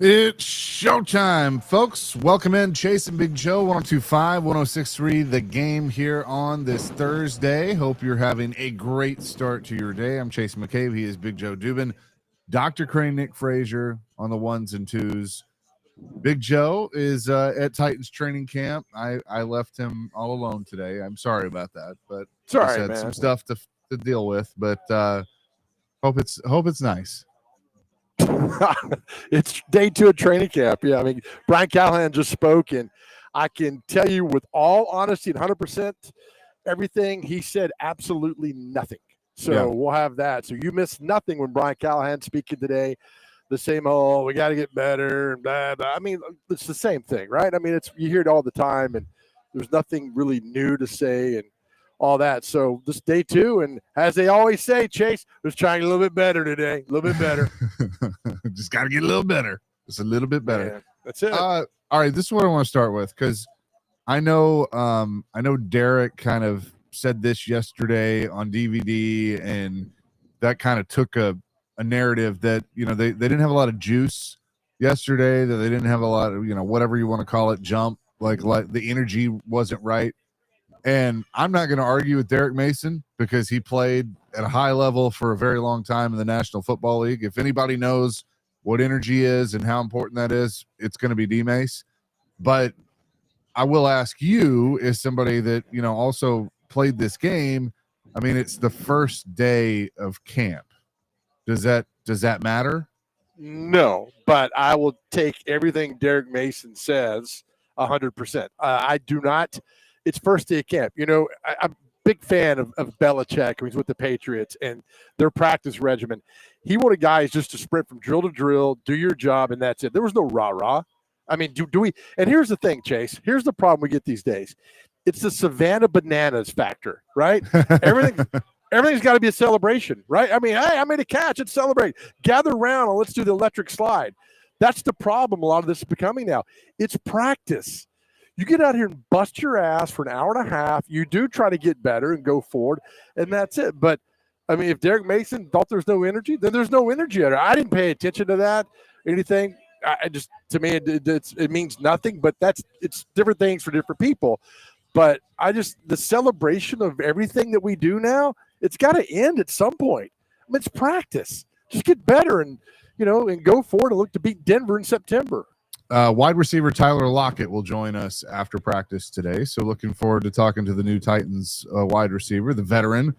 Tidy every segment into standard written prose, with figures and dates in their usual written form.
It's showtime, folks. Welcome in Chase and Big Joe, 1025, 1063, the game here on this Thursday. Hope you're having a great start to your day. I'm Chase McCabe. He is Big Joe Dubin. Dr. Crane, Nick Frazier on the ones and twos. Big Joe is at Titans training camp. I left him all alone today. I'm sorry about that, but It's all just right, had man. some stuff to deal with. But hope it's nice. It's day 2 of training camp. Yeah, I mean, Brian Callahan just spoke, and I can tell you with all honesty and 100%, everything he said, absolutely nothing. So Yeah. we'll have that. So you missed nothing when Brian Callahan speaking today. The same, we got to get better and blah, blah. I mean, it's the same thing, right? I mean, you hear it all the time, and there's nothing really new to say and all that. So this day 2, and as they always say, Chase, let's try a little bit better today, a little bit better. Just got to get a little better. Just a little bit better. Man, that's it. All right, this is what I want to start with because I know Derek kind of said this yesterday on DVD, and that kind of took a narrative that they didn't have a lot of juice yesterday, that they didn't have a lot of whatever you want to call it, jump, like the energy wasn't right. And I'm not going to argue with Derek Mason because he played at a high level for a very long time in the National Football League. If anybody knows what energy is and how important that is, it's going to be D-Mace. But I will ask you, as somebody that also played this game, I mean, it's the first day of camp. Does that matter? No, but I will take everything Derek Mason says 100%. I do not. It's first day of camp. I'm a big fan of Belichick. He's with the Patriots and their practice regimen. He wanted guys just to sprint from drill to drill, do your job, and that's it. There was no rah-rah. I mean, do we? And here's the thing, Chase. Here's the problem we get these days. It's the Savannah Bananas factor, right? Everything's got to be a celebration, right? I mean, hey, I made a catch. Let's celebrate. Gather around and let's do the electric slide. That's the problem a lot of this is becoming now. It's practice. You get out here and bust your ass for an hour and a half. You do try to get better and go forward, and that's it. But, I mean, if Derek Mason thought there's no energy, then there's no energy. I didn't pay attention to that, anything. To me, it means nothing, but it's different things for different people. But the celebration of everything that we do now, it's got to end at some point. I mean, it's practice. Just get better and go forward and look to beat Denver in September. Wide receiver Tyler Lockett will join us after practice today. So looking forward to talking to the new Titans wide receiver, the veteran.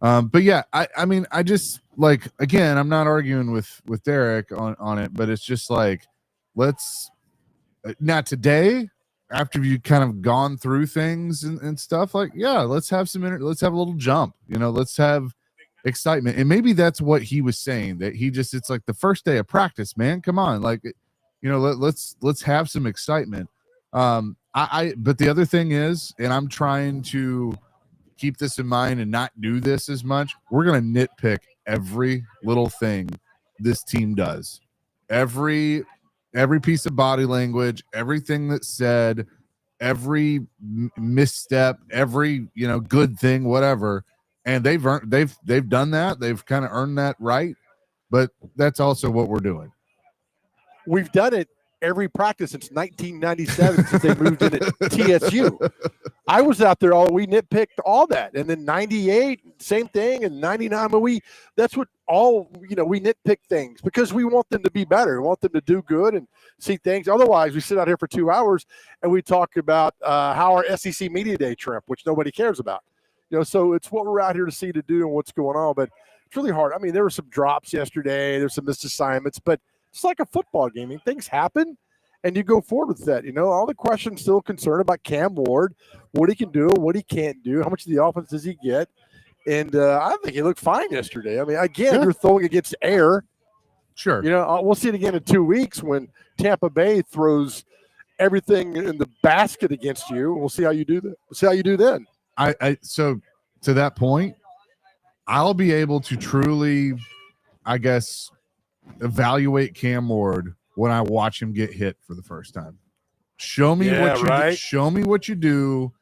But yeah, I mean, I just again, I'm not arguing with Derek on it, but it's just let's not today after you've kind of gone through things and stuff let's have let's have a little jump, let's have excitement. And maybe that's what he was saying, that it's like the first day of practice, man. Come on. Let's have some excitement. But the other thing is, and I'm trying to keep this in mind and not do this as much, we're going to nitpick every little thing this team does. Every piece of body language, everything that's said, every misstep, every good thing, whatever. And they've done that. They've kind of earned that right. But that's also what we're doing. We've done it every practice since 1997 since they moved in at TSU. I was out there we nitpicked all that. And then 98, same thing, and 99, but we nitpick things because we want them to be better. We want them to do good and see things. Otherwise, we sit out here for 2 hours and we talk about how our SEC Media Day trip, which nobody cares about. So it's what we're out here to see, to do, and what's going on. But it's really hard. I mean, there were some drops yesterday. There's some missed assignments, but it's like a football game. I mean, things happen, and you go forward with that. All the questions still concerned about Cam Ward, what he can do, what he can't do, how much of the offense does he get. And I think he looked fine yesterday. I mean, again, you're throwing against air. Sure. We'll see it again in 2 weeks when Tampa Bay throws everything in the basket against you. We'll see how you do that. We'll see how you do then. So to that point, I'll be able to truly, I guess, evaluate Cam Ward when I watch him get hit for the first time. Show me what you do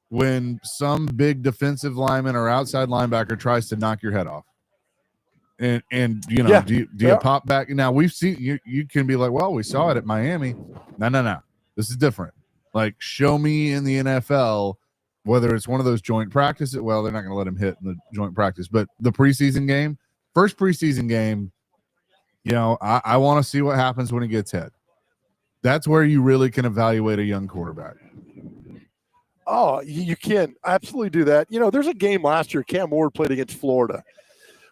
when some big defensive lineman or outside linebacker tries to knock your head off. And you know, Yeah. do you pop back? Now we've seen you can be like, well, we saw it at Miami. No. This is different. Like, show me in the NFL whether it's one of those joint practices. Well, they're not going to let him hit in the joint practice, but the preseason game, first preseason game, you know, I want to see what happens when he gets hit. That's where you really can evaluate a young quarterback. Oh, you can absolutely do that. You know, there's a game last year Cam Ward played against Florida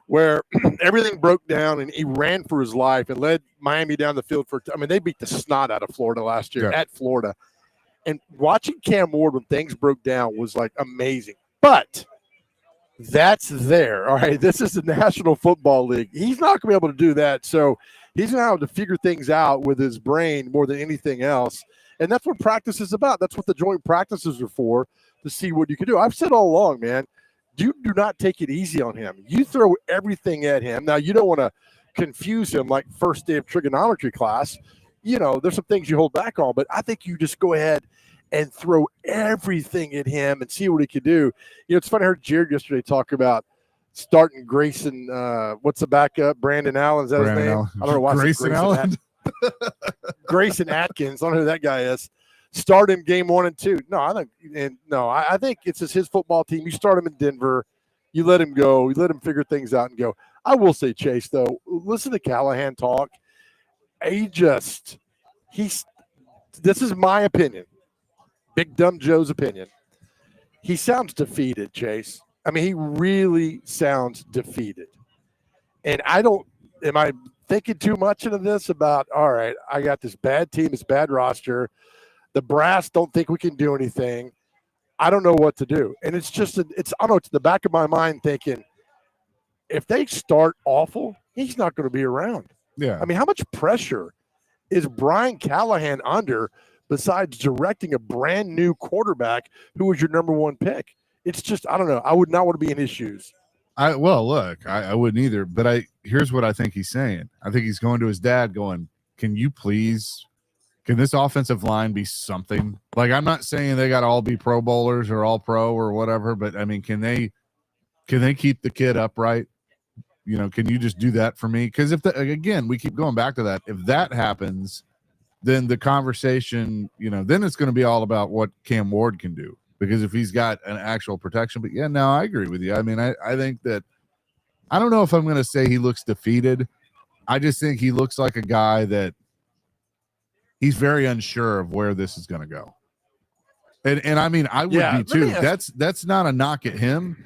where everything broke down and he ran for his life and led Miami down the field for – I mean, they beat the snot out of Florida last year at Florida. And watching Cam Ward when things broke down was, like, amazing. But that's there. All right, this is the National Football League. He's not going to be able to do that. So he's going to have to figure things out with his brain more than anything else. And that's what practice is about. That's what the joint practices are for, to see what you can do. I've said all along, man, you do not take it easy on him. You throw everything at him. Now, you don't want to confuse him like first day of trigonometry class. You know, there's some things you hold back on, but I think you just go ahead and throw everything at him and see what he can do. You know, it's funny, I heard Jared yesterday talk about starting Grayson, what's the backup? Brandon Allen, is that his name? I don't know why. Grayson Allen? Grayson Atkins, I don't know who that guy is. Start him game 1 and 2. No, I think it's just his football team. You start him in Denver, you let him go, you let him figure things out and go. I will say, Chase, though, listen to Callahan talk. This is my opinion, Big Dumb Joe's opinion. He sounds defeated, Chase. I mean, he really sounds defeated. And am I thinking too much into this about, all right, I got this bad team, this bad roster. The brass don't think we can do anything. I don't know what to do. And it's just, I don't know, it's in the back of my mind thinking, if they start awful, he's not going to be around. Yeah. I mean, how much pressure is Brian Callahan under besides directing a brand new quarterback who was your number 1 pick? It's just, I don't know. I would not want to be in his shoes. I wouldn't either, but here's what I think he's saying. I think he's going to his dad going, can this offensive line be something? Like, I'm not saying they got to all be Pro Bowlers or all pro or whatever, but I mean, can they keep the kid upright? You know, can you just do that for me? Because again, we keep going back to that. If that happens, then the conversation, you know, then it's going to be all about what Cam Ward can do. Because if he's got an actual protection, but yeah, no, I agree with you. I mean, I think that, I don't know if I'm going to say he looks defeated. I just think he looks like a guy that he's very unsure of where this is going to go. And I mean, I would be too. That's not a knock at him.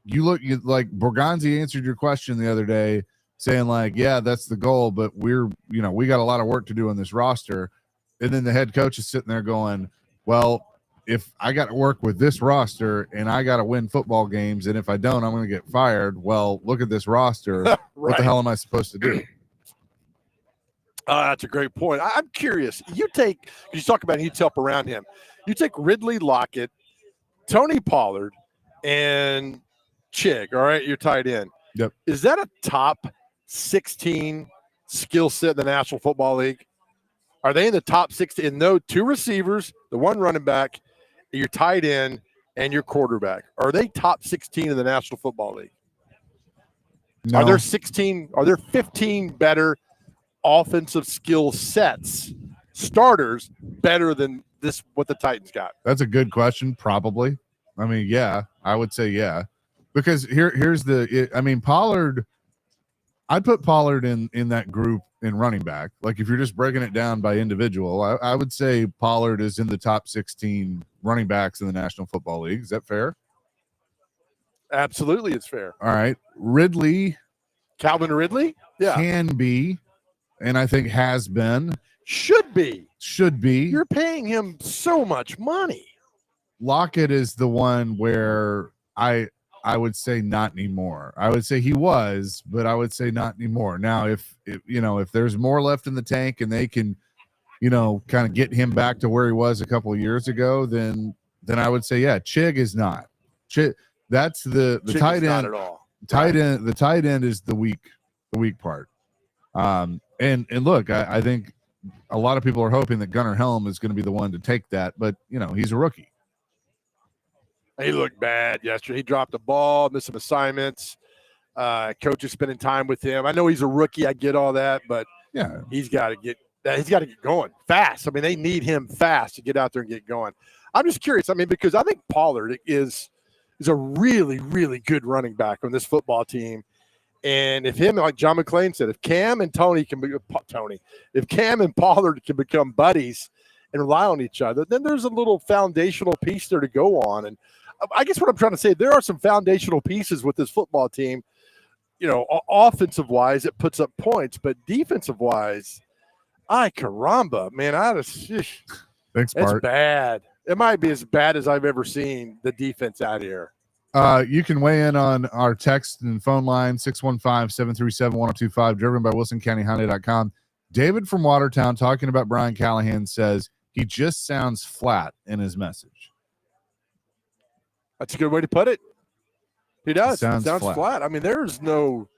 You like Borgonzi answered your question the other day saying like, yeah, that's the goal, but we got a lot of work to do on this roster. And then the head coach is sitting there going, well, if I got to work with this roster and I got to win football games, and if I don't, I'm going to get fired. Well, look at this roster. Right. What the hell am I supposed to do? That's a great point. I'm curious. You talk about you help around him. You take Ridley Lockett, Tony Pollard, and Chig, all right? You're tied in. Yep. Is that a top 16 skill set in the National Football League? Are they in the top 16? And no, 2 receivers, the 1 running back, your tight end, and your quarterback. Are they top 16 in the National Football League? No. Are there 15 better offensive skill sets, starters, better than this, what the Titans got? That's a good question. Probably. I mean, yeah, I would say yeah. Because here's Pollard, I'd put Pollard in that group in running back. Like, if you're just breaking it down by individual, I would say Pollard is in the top 16 running backs in the National Football League. Is that fair? Absolutely, it's fair. All right. Ridley. Calvin Ridley? Yeah. Can be, and I think has been. Should be. You're paying him so much money. Lockett is the one where I would say not anymore. I would say he was, but I would say not anymore. Now, if there's more left in the tank and they can, kind of get him back to where he was a couple of years ago, then I would say, yeah, Chig is not. That's the tight end. Not at all. The tight end is the weak part. And look, I think a lot of people are hoping that Gunnar Helm is going to be the one to take that, but he's a rookie. He looked bad yesterday. He dropped the ball, missed some assignments. Coach is spending time with him. I know he's a rookie. I get all that, but Yeah. he's got to get going fast. I mean, they need him fast to get out there and get going. I'm just curious. I mean, because I think Pollard is a really, really good running back on this football team. And if him, like John McClain said, if Cam and if Cam and Pollard can become buddies and rely on each other, then there's a little foundational piece there to go on. And I guess what I'm trying to say, there are some foundational pieces with this football team. You know, offensive wise, it puts up points, but defensive wise, ay caramba, man, Thanks, that's Bart. bad. It might be as bad as I've ever seen the defense out here. You can weigh in on our text and phone line 615-737-1025, driven by WilsonCountyHyundai.com. David from Watertown talking about Brian Callahan says he just sounds flat in his message. That's a good way to put it. He does. Sounds flat. I mean, there's no.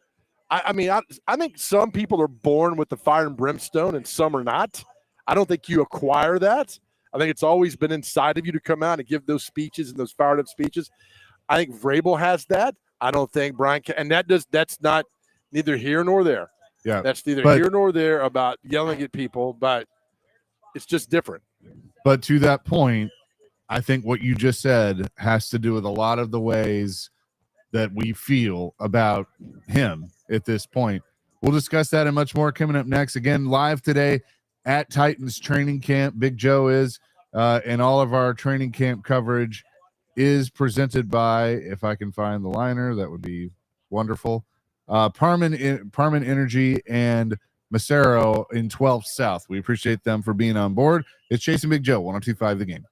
I mean, I think some people are born with the fire and brimstone, and some are not. I don't think you acquire that. I think it's always been inside of you to come out and give those speeches and those fired up speeches. I think Vrabel has that. I don't think Brian and that's not neither here nor there. Yeah, that's neither here nor there about yelling at people, but it's just different. But to that point, I think what you just said has to do with a lot of the ways that we feel about him at this point. We'll discuss that and much more coming up next. Again, live today at Titans training camp. Big Joe is, and all of our training camp coverage is presented by, if I can find the liner, that would be wonderful. Parman Energy and Macero in 12th South. We appreciate them for being on board. It's Chasing Big Joe, 102.5 The Game.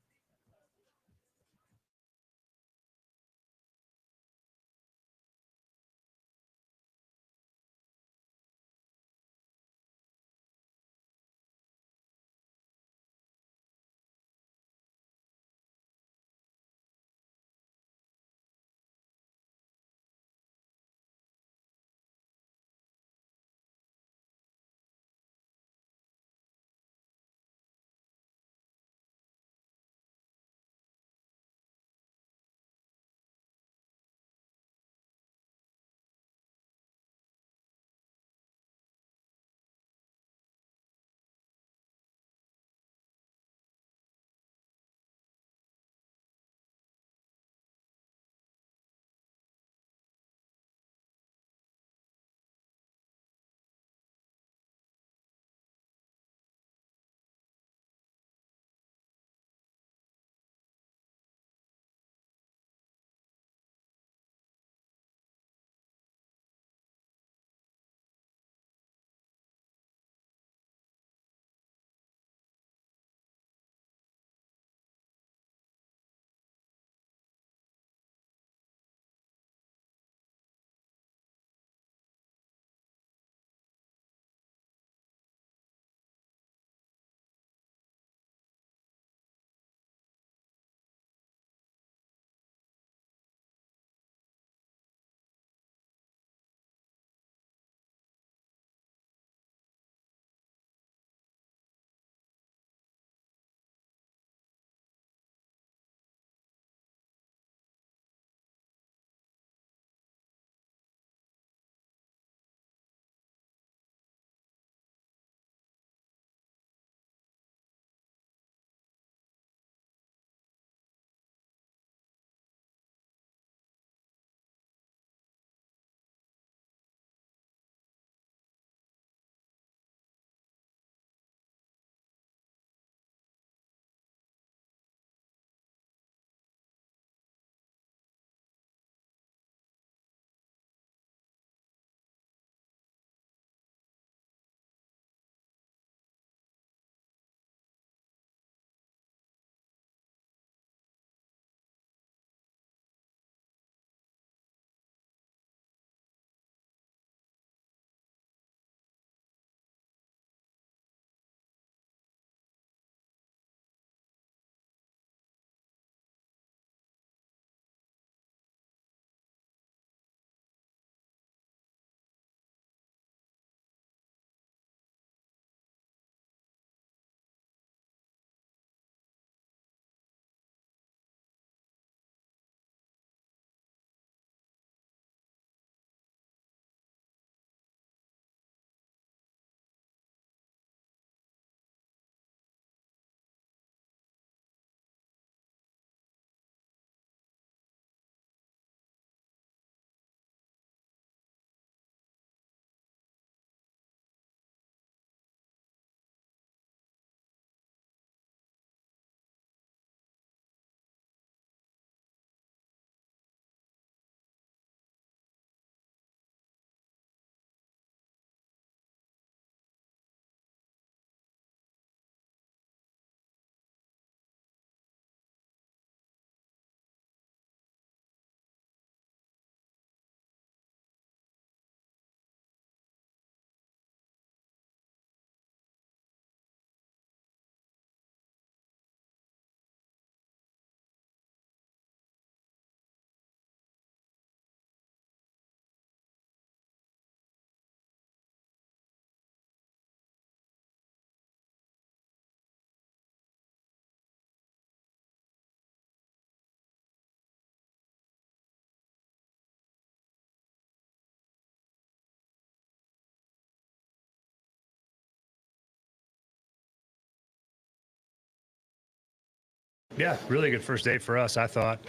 Yeah, really good first day for us, I thought.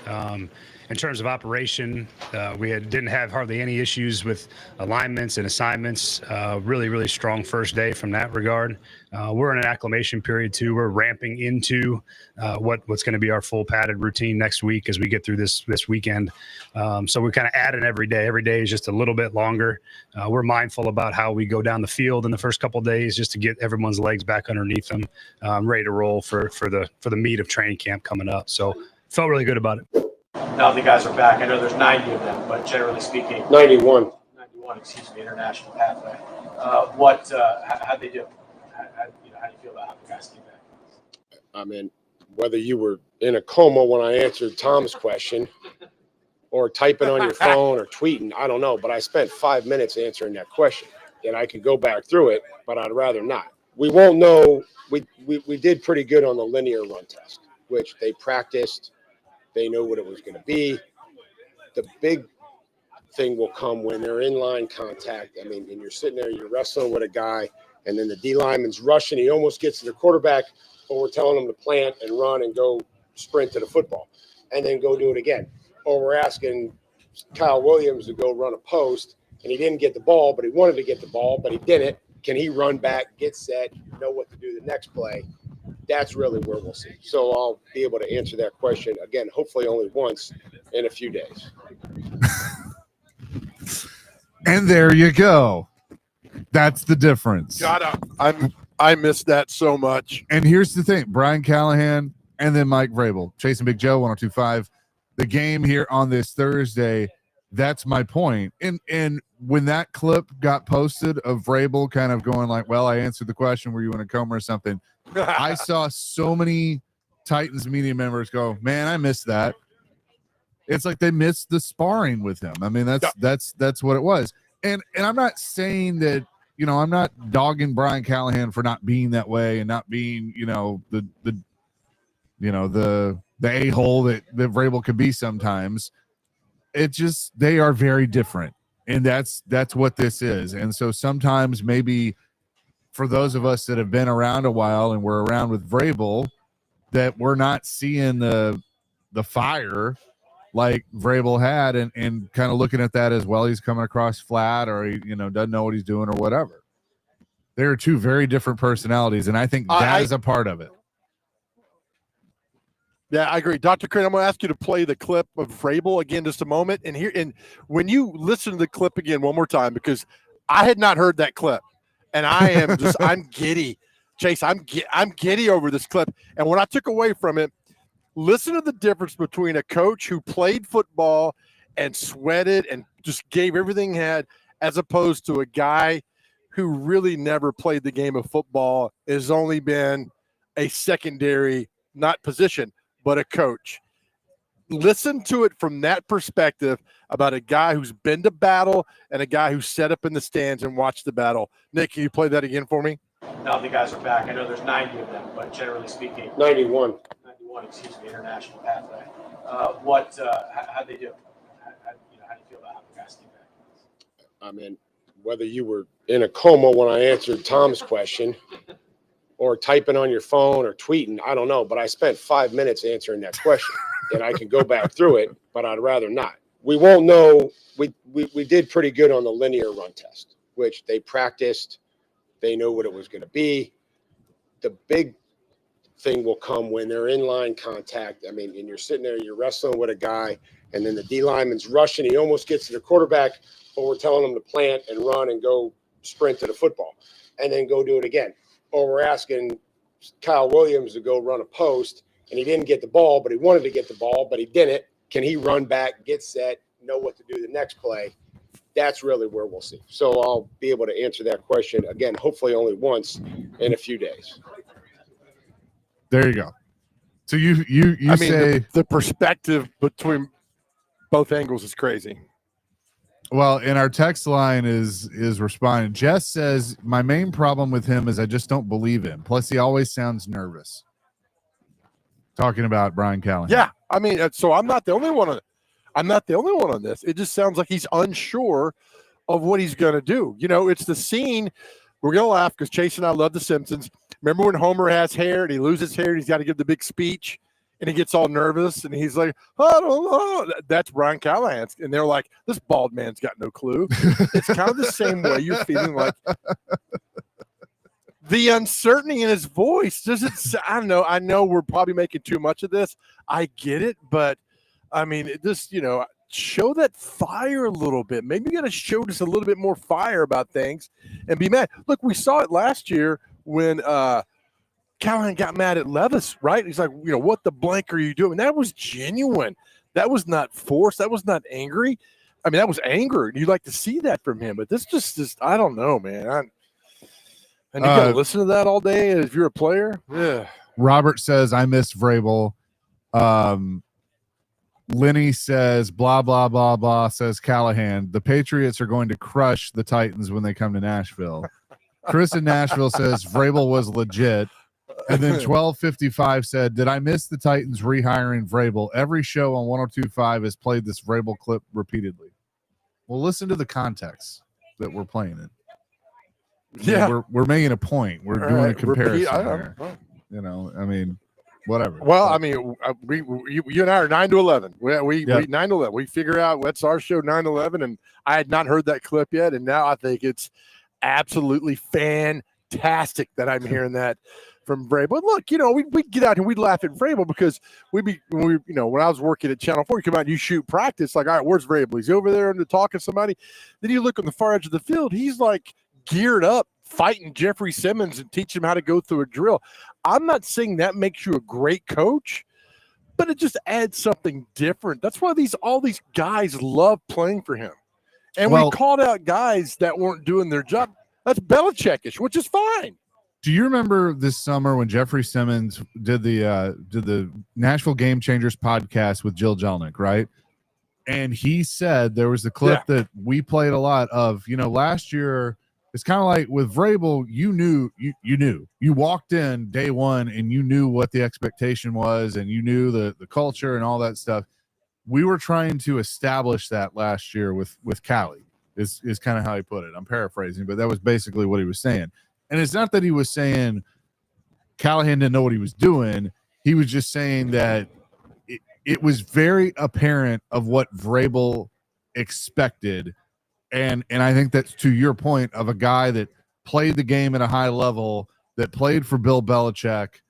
In terms of operation, we didn't have hardly any issues with alignments and assignments. Really, really strong first day from that regard. We're in an acclimation period too. We're ramping into what's going to be our full padded routine next week as we get through this weekend. So we kind of add in every day. Every day is just a little bit longer. We're mindful about how we go down the field in the first couple of days just to get everyone's legs back underneath them, ready to roll for the meat of training camp coming up. So felt really good about it. Now the guys are back. I know there's 90 of them, but generally speaking, 91. 91, excuse me, international pathway. How'd they do? How do you feel about how the guys came back? I mean, whether you were in a coma when I answered Tom's question or typing on your phone or tweeting, I don't know, but I spent 5 minutes answering that question. And I could go back through it, but I'd rather not. We won't know. We did pretty good on the linear run test, which they practiced. They know what it was going to be. The big thing will come when they're in line contact. I mean, and you're sitting there, you're wrestling with a guy, and then the D lineman's rushing. He almost gets to the quarterback, but we're telling him to plant and run and go sprint to the football and then go do it again. Or we're asking Kyle Williams to go run a post, and he didn't get the ball, but he wanted to get the ball, but he didn't. Can he run back, get set, know what to do the next play? That's really where we'll see. So I'll be able to answer that question again, hopefully only once in a few days. And there you go. That's the difference. I missed that so much. And here's the thing: Brian Callahan and then Mike Vrabel, Chasing Big Joe, 102.5. The game here on this Thursday. That's my point. And when that clip got posted of Vrabel kind of going like, "Well, I answered the question. Were you in a coma or something?" I saw so many Titans media members go, "Man, I missed that." It's like they missed the sparring with him. I mean, that's what it was. And I'm not saying that, I'm not dogging Brian Callahan for not being that way and not being, the a-hole that Vrabel could be sometimes. It just, they are very different. And that's what this is. And so sometimes maybe for those of us that have been around a while and we're around with Vrabel, that we're not seeing the fire like Vrabel had and kind of looking at that as well. He's coming across flat or he, doesn't know what he's doing or whatever. There are two very different personalities, and I think that is a part of it. Yeah, I agree. Dr. Crane, I'm going to ask you to play the clip of Vrabel again just a moment. And when you listen to the clip again one more time, because I had not heard that clip, and I am just I'm giddy. Chase, I'm giddy over this clip. And what I took away from it, listen to the difference between a coach who played football and sweated and just gave everything he had, as opposed to a guy who really never played the game of football, has only been a secondary, not position, but a coach. Listen to it from that perspective about a guy who's been to battle and a guy who's sat up in the stands and watched the battle. Nick, can you play that again for me? Now the guys are back. I know there's 90 of them, but generally speaking, 91. 91, excuse me, international pathway. How'd they do? How do you feel about how the guys came back? I mean, whether you were in a coma when I answered Tom's question or typing on your phone or tweeting, I don't know, but I spent 5 minutes answering that question. And I can go back through it, but I'd rather not. We won't know. We did pretty good on the linear run test, which they practiced. They know what it was going to be. The big thing will come when they're in line contact. I mean, and you're sitting there, you're wrestling with a guy, and then the D lineman's rushing. He almost gets to the quarterback, but we're telling him to plant and run and go sprint to the football and then go do it again. Or we're asking Kyle Williams to go run a post, and he didn't get the ball, but he wanted to get the ball, but he didn't. Can he run back, get set, know what to do the next play? That's really where we'll see. So I'll be able to answer that question again, hopefully only once in a few days. There you go. So you say the perspective between both angles is crazy. Well, and our text line is responding. Jess says, my main problem with him is I just don't believe him. Plus, he always sounds nervous. Talking about Brian Callahan. Yeah, I mean, so I'm not the only one on this. It just sounds like he's unsure of what he's going to do. It's the scene. We're going to laugh because Chase and I love The Simpsons. Remember when Homer has hair and he loses hair and he's got to give the big speech? and he gets all nervous and he's like, I don't know. That's Brian Callahan. And they're like, this bald man's got no clue. It's kind of the same way you're feeling like the uncertainty in his voice doesn't, I don't know. I know we're probably making too much of this. I get it. But I mean, this, show that fire a little bit. Maybe you got to show just a little bit more fire about things and be mad. Look, we saw it last year when, Callahan got mad at Levis, right? He's like, what the blank are you doing? That was genuine. That was not forced. That was not angry. I mean, that was anger. You'd like to see that from him, but this just I don't know, man. And you got to listen to that all day if you're a player. Yeah. Robert says, I missed Vrabel. Lenny says, blah, blah, blah, blah, says Callahan. The Patriots are going to crush the Titans when they come to Nashville. Chris in Nashville says, Vrabel was legit. And then 1255 said, did I miss the Titans rehiring Vrabel? Every show on 102.5 has played this Vrabel clip repeatedly. Well, listen to the context that we're playing in. Yeah. We're making a point. We're All doing right, a comparison repeat, here. I mean, whatever. Well, I mean, you and I are 9 to 11. We 9 to 11. We figure out what's our show 9 to 11, and I had not heard that clip yet, and now I think it's absolutely fantastic that I'm hearing that from Vrabel. Look, we get out here, we'd laugh at Vrabel because when I was working at Channel 4, you come out and you shoot practice, like, all right, where's Vrabel? He's over there and talking to somebody. Then you look on the far edge of the field, he's like geared up, fighting Jeffrey Simmons and teaching him how to go through a drill. I'm not saying that makes you a great coach, but it just adds something different. That's why all these guys love playing for him. And we called out guys that weren't doing their job. That's Belichick-ish, which is fine. Do you remember this summer when Jeffrey Simmons did the Nashville Game Changers podcast with Jill Jelnick, right? And he said there was a clip that we played a lot of, last year. It's kind of like with Vrabel, you walked in day one and you knew what the expectation was and you knew the culture and all that stuff. We were trying to establish that last year with Callie is kind of how he put it. I'm paraphrasing, but that was basically what he was saying. And it's not that he was saying Callahan didn't know what he was doing. He was just saying that it was very apparent of what Vrabel expected. And I think that's to your point of a guy that played the game at a high level, that played for Bill Belichick,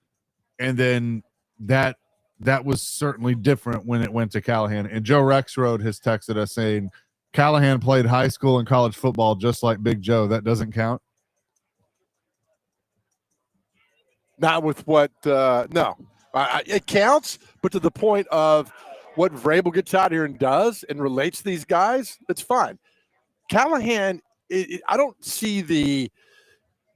and then that was certainly different when it went to Callahan. And Joe Rexroad has texted us saying Callahan played high school and college football just like Big Joe. That doesn't count. Not with what no. It counts, but to the point of what Vrabel gets out here and does and relates to these guys, it's fine. Callahan, I don't see the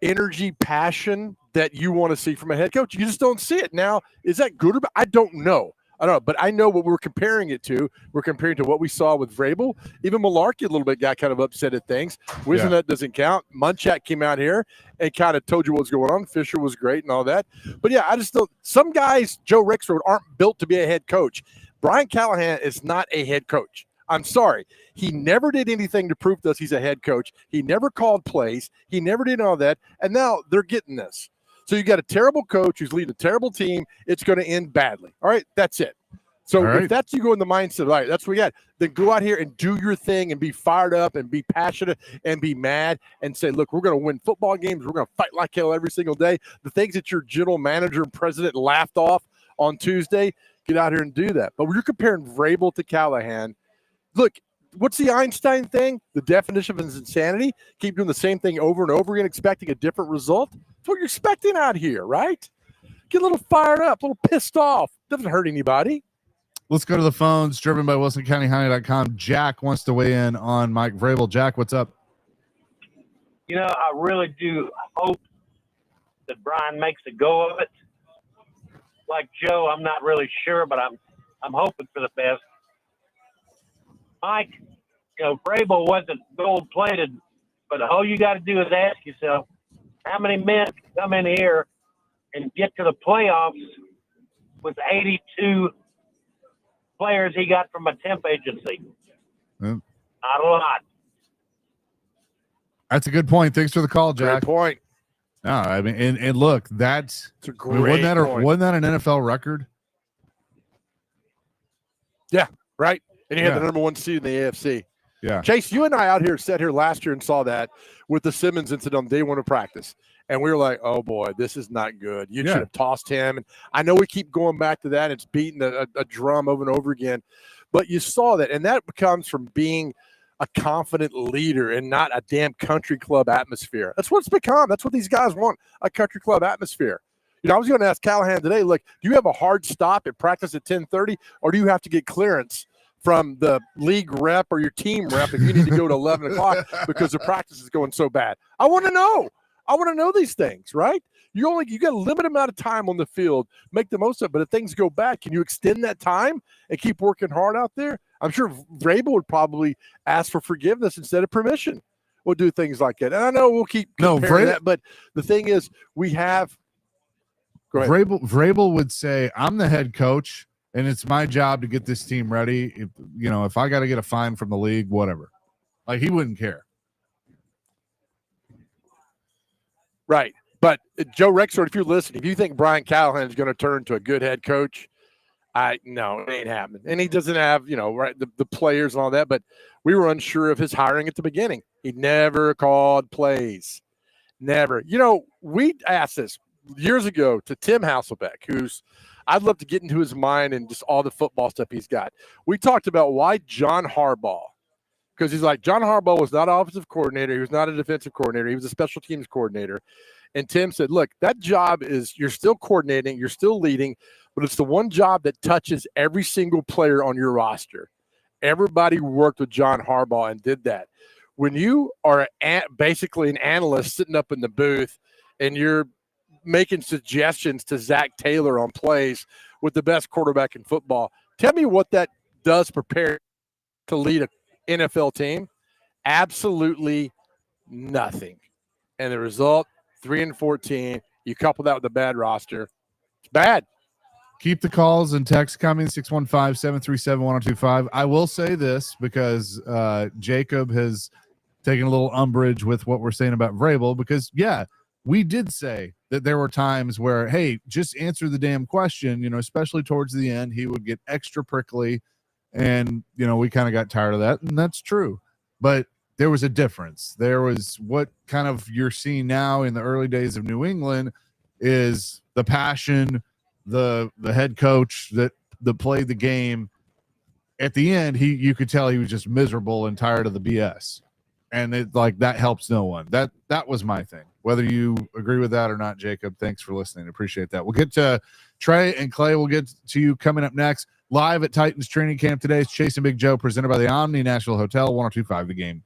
energy, passion that you want to see from a head coach. You just don't see it. Now, is that good or bad? I don't know. But I know what we're comparing it to. We're comparing to what we saw with Vrabel. Even Malarkey a little bit got kind of upset at things. That doesn't count. Munchak came out here and kind of told you what's going on. Fisher was great and all that. But, yeah, I just don't – some guys, Joe Rexroad, aren't built to be a head coach. Brian Callahan is not a head coach. I'm sorry. He never did anything to prove to us he's a head coach. He never called plays. He never did all that. And now they're getting this. So you got a terrible coach who's leading a terrible team. It's going to end badly. All right, that's it. So if that's you go in the mindset, all right, that's what we got. Then go out here and do your thing and be fired up and be passionate and be mad and say, look, we're going to win football games. We're going to fight like hell every single day. The things that your general manager and president laughed off on Tuesday, get out here and do that. But when you're comparing Vrabel to Callahan, look, what's the Einstein thing? The definition of insanity? Keep doing the same thing over and over again, expecting a different result? That's what you're expecting out here, right? Get a little fired up, a little pissed off. Doesn't hurt anybody. Let's go to the phones, driven by WilsonCountyHoney.com. Jack wants to weigh in on Mike Vrabel. Jack, what's up? I really do hope that Brian makes a go of it. Like Joe, I'm not really sure, but I'm hoping for the best. Mike, Vrabel wasn't gold-plated, but all you got to do is ask yourself, how many men come in here and get to the playoffs with 82 players he got from a temp agency? Not a lot. That's a good point. Thanks for the call, Jack. Great point. No, I mean, and look, that's a great wasn't that an NFL record? right? And you had the Yeah. number 1 seed in the AFC. Yeah. Chase, you and I out here sat here last year and saw that with the Simmons incident on day 1 of practice. And we were like, oh, boy, this is not good. You Yeah. should have tossed him. And I know we keep going back to that. It's beating a drum over and over again. But you saw that. And that comes from being a confident leader and not a damn country club atmosphere. That's what it's become. That's what these guys want, a country club atmosphere. I was going to ask Callahan today, look, do you have a hard stop at practice at 10:30, or do you have to get clearance from the league rep or your team rep if you need to go to 11 o'clock because the practice is going so bad? I want to know. I want to know these things, right? You got a limited amount of time on the field. Make the most of it. But if things go bad, can you extend that time and keep working hard out there? I'm sure Vrabel would probably ask for forgiveness instead of permission. We'll do things like that. And I know we'll keep comparing that, but the thing is, we have – go ahead. Vrabel would say, I'm the head coach, and it's my job to get this team ready. If I got to get a fine from the league, whatever. Like, he wouldn't care. Right. But Joe Rexford, if you're listening, if you think Brian Callahan is going to turn to a good head coach, no, it ain't happening. And he doesn't have, the players and all that, but we were unsure of his hiring at the beginning. He never called plays. Never. We asked this years ago to Tim Hasselbeck, I'd love to get into his mind and just all the football stuff he's got. We talked about why John Harbaugh, because he's like, John Harbaugh was not an offensive coordinator. He was not a defensive coordinator. He was a special teams coordinator. And Tim said, look, that job is, you're still coordinating, you're still leading, but it's the one job that touches every single player on your roster. Everybody worked with John Harbaugh and did that. When you are basically an analyst sitting up in the booth and you're making suggestions to Zach Taylor on plays with the best quarterback in football, tell me what that does prepare to lead an NFL team. Absolutely nothing. And the result, 3-14. You couple that with a bad roster. It's bad. Keep the calls and texts coming, 615-737-1025. I will say this because Jacob has taken a little umbrage with what we're saying about Vrabel, because, we did say that there were times where, hey, just answer the damn question, especially towards the end, he would get extra prickly, and, we kind of got tired of that, and that's true. But there was a difference. There was what kind of you're seeing now in the early days of New England is the passion, the head coach that played the game. At the end, you could tell he was just miserable and tired of the BS. And that helps no one. That was my thing. Whether you agree with that or not, Jacob, thanks for listening. Appreciate that. We'll get to Trey and Clay. We'll get to you coming up next. Live at Titans training camp today. It's Chase and Big Joe, presented by the Omni Nashville Hotel, 102.5 The Game.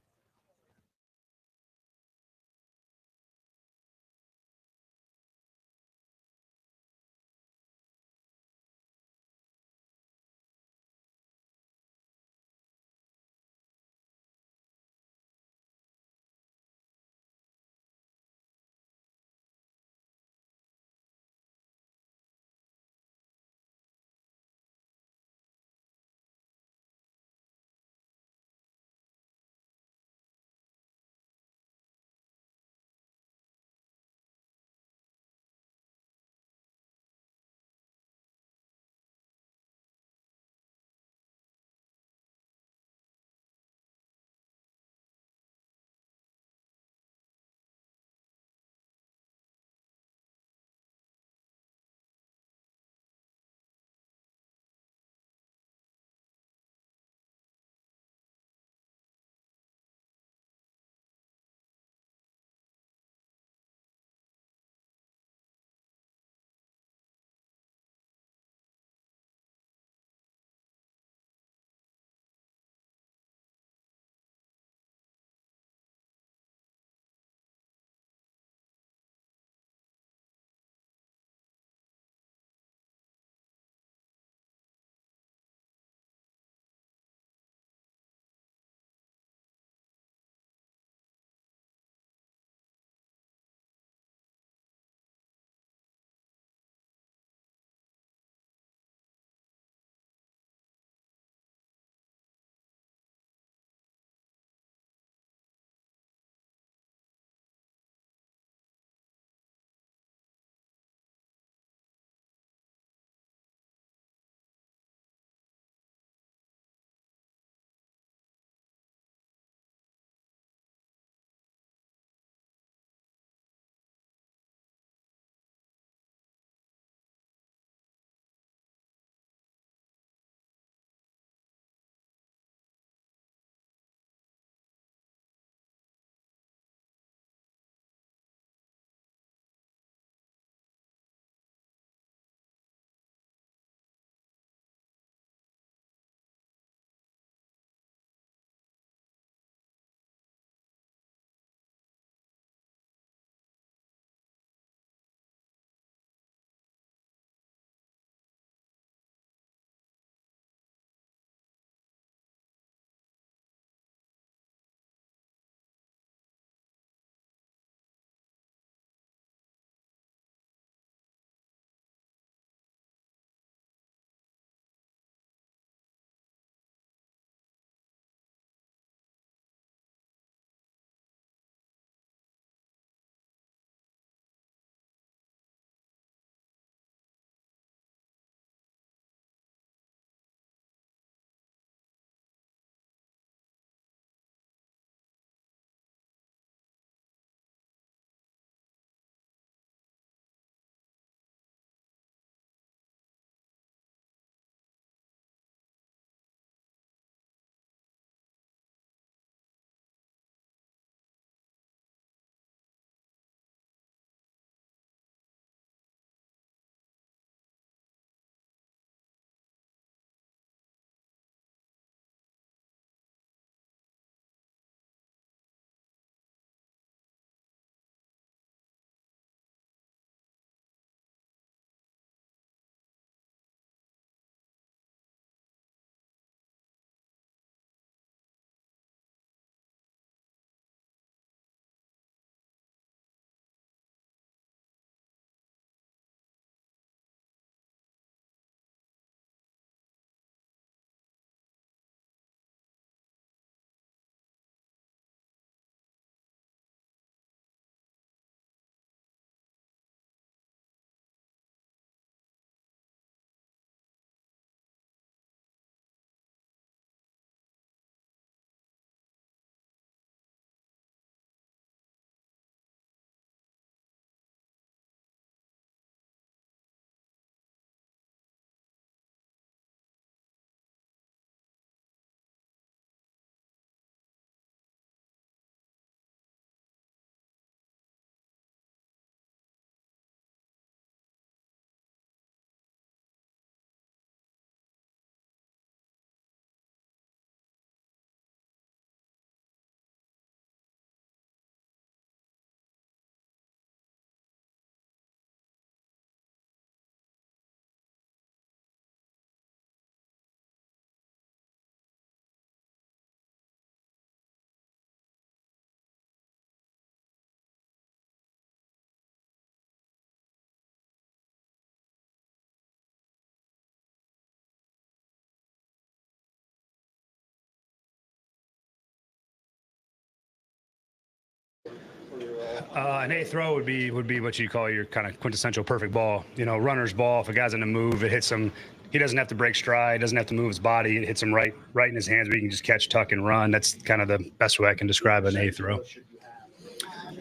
An A throw would be what you call your kind of quintessential perfect ball. You know, runner's ball. If a guy's in a move, it hits him. He doesn't have to break stride. Doesn't have to move his body. It hits him right in his hands, where he can just catch, tuck, and run. That's kind of the best way I can describe an A throw.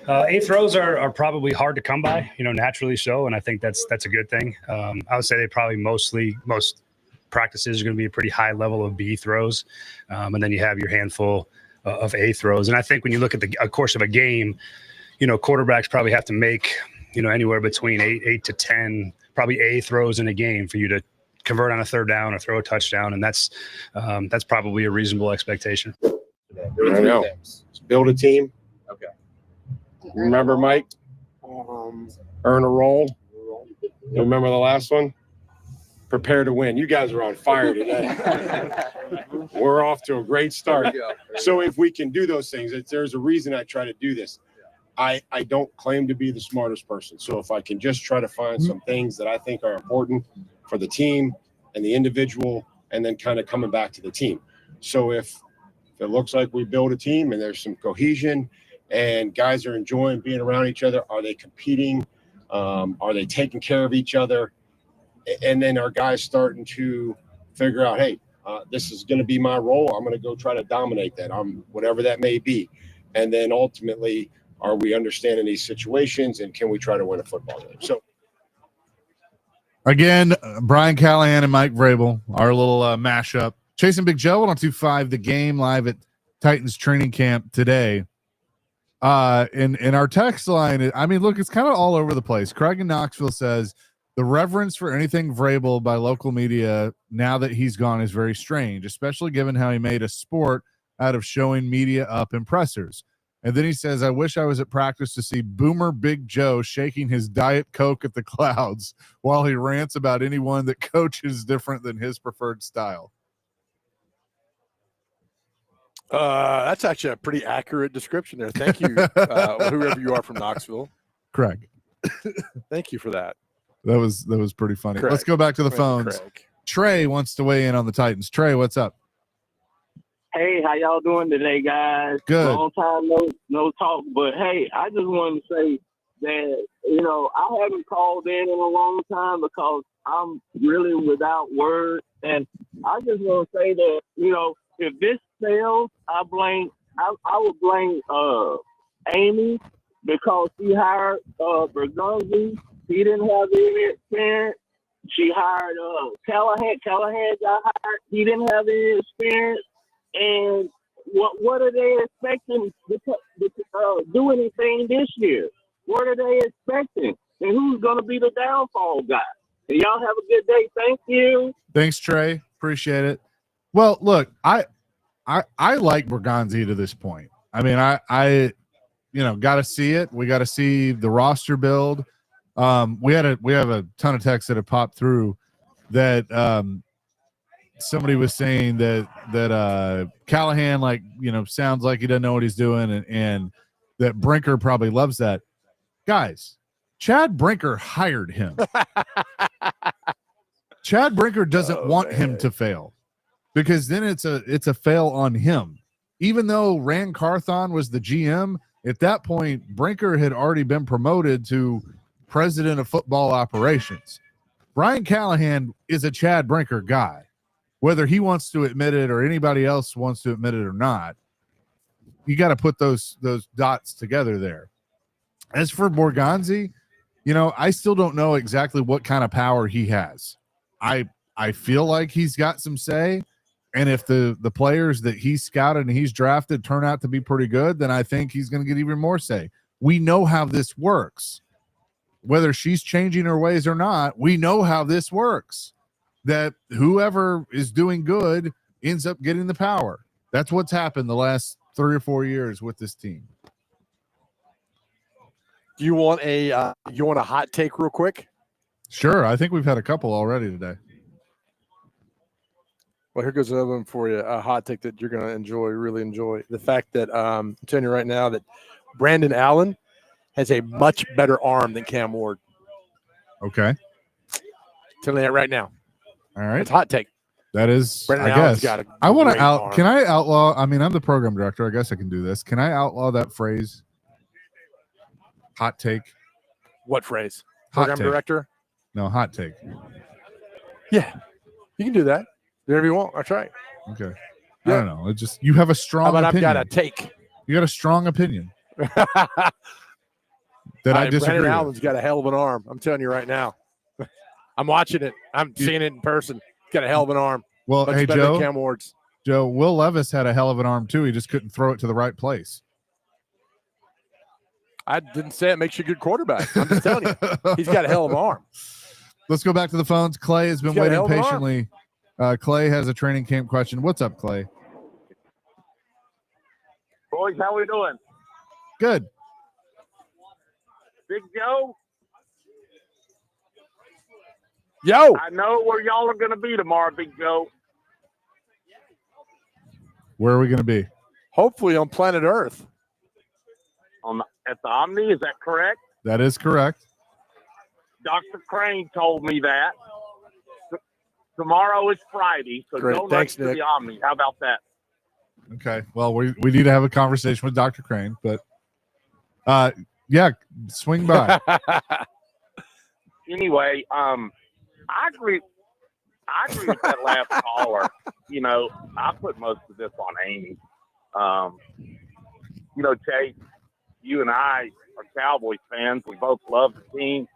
A throws are probably hard to come by, you know, naturally so, and I think that's a good thing. I would say they probably most practices are going to be a pretty high level of B throws, and then you have your handful of A throws. And I think when you look at the course of a game, you know, quarterbacks probably have to make, you know, anywhere between 8 to 10 probably A throws in a game for you to convert on a third down or throw a touchdown, and that's probably a reasonable expectation. I know. Let's build a team. Okay. Remember, Mike? Earn a roll. You remember the last one? Prepare to win. You guys are on fire today. We're off to a great start. So if we can do those things, there's a reason I try to do this. I don't claim to be the smartest person. So if I can just try to find some things that I think are important for the team and the individual, and then kind of coming back to the team. So if it looks like we build a team and there's some cohesion and guys are enjoying being around each other, are they competing? Are they taking care of each other? And then our guys starting to figure out, hey, this is going to be my role. I'm going to go try to dominate that, whatever that may be. And then ultimately, are we understanding these situations, and can we try to win a football game? So, again, Brian Callahan and Mike Vrabel, our little mashup. Chasing Big Joe, 102.5 The Game, live at Titans training camp today. In our text line, I mean, look, it's kind of all over the place. Craig in Knoxville says, the reverence for anything Vrabel by local media now that he's gone is very strange, especially given how he made a sport out of showing media up in pressers. And then he says, I wish I was at practice to see Boomer Big Joe shaking his Diet Coke at the clouds while he rants about anyone that coaches different than his preferred style. That's actually a pretty accurate description there. Thank you, whoever you are from Knoxville. Craig. Thank you for that. That was pretty funny. Craig. Let's go back to the Thank phones. Craig. Trey wants to weigh in on the Titans. Trey, what's up? Hey, how y'all doing today, guys? Good. Long time no talk, but hey, I just wanted to say that, you know, I haven't called in a long time because I'm really without words, and I just want to say that, you know, if this fails, I would blame Amy, because she hired Bergonzi. He didn't have any experience. She hired Callahan. Callahan got hired. He didn't have any experience. And what are they expecting to do anything this year? What are they expecting? And who's going to be the downfall guy? And y'all have a good day. Thank you. Thanks, Trey. Appreciate it. Well, look, I like Bergonzi to this point. I mean, I got to see it. We got to see the roster build. We have a ton of texts that have popped through that somebody was saying that Callahan, like, sounds like he doesn't know what he's doing, and that Brinker probably loves that. Guys, Chad Brinker hired him. Chad Brinker doesn't want him to fail, because then it's a fail on him. Even though Rand Carthon was the GM, at that point, Brinker had already been promoted to president of football operations. Brian Callahan is a Chad Brinker guy, whether he wants to admit it or anybody else wants to admit it or not. You got to put those dots together there. As for Bergonzi, I still don't know exactly what kind of power he has. I feel like he's got some say, and if the players that he's scouted and he's drafted turn out to be pretty good, then I think he's going to get even more say. We know how this works. Whether she's changing her ways or not, we know how this works, that whoever is doing good ends up getting the power. That's what's happened the last 3 or 4 years with this team. Do you want a hot take real quick? Sure. I think we've had a couple already today. Well, here goes another one for you. A hot take that you're going to really enjoy. The fact that I'm telling you right now that Brandon Allen has a much better arm than Cam Ward. Okay. Telling you that right now. All right. It's a hot take. That is, Brandon I Allen's guess. got a I want great to arm. Can I outlaw? I mean, I'm the program director. I guess I can do this. Can I outlaw that phrase? Hot take. What phrase? Hot Program take. director? No, hot take. Yeah, you can do that. Do whatever you want. That's right. Okay. I Yeah. don't know. It just, you have a How strong about opinion. I've got a take? You got a strong opinion that I disagree Brandon with. Allen's got a hell of an arm. I'm telling you right now. I'm watching it. I'm seeing it in person. He's got a hell of an arm. Well, Much hey, better than Joe, Cam Ward's. Will Levis had a hell of an arm too. He just couldn't throw it to the right place. I didn't say it makes you a good quarterback. I'm just telling you. He's got a hell of an arm. Let's go back to the phones. Clay has been He's got a waiting hell of an arm. patiently. Clay has a training camp question. What's up, Clay? Boys, how we doing? Good. Big Joe, Yo, I know where y'all are going to be tomorrow, Big Joe. Where are we going to be? hopefully on planet Earth. At the Omni, is that correct? That is correct. Dr. Crane told me that. Tomorrow is Friday, so Great. don't Thanks, rush to Nick. the Omni. How about that? Okay. Well, we need to have a conversation with Dr. Crane, but yeah, swing by. Anyway, I agree with that last caller. You know, I put most of this on Amy. You know, Chase, you and I are Cowboys fans. We both love the team.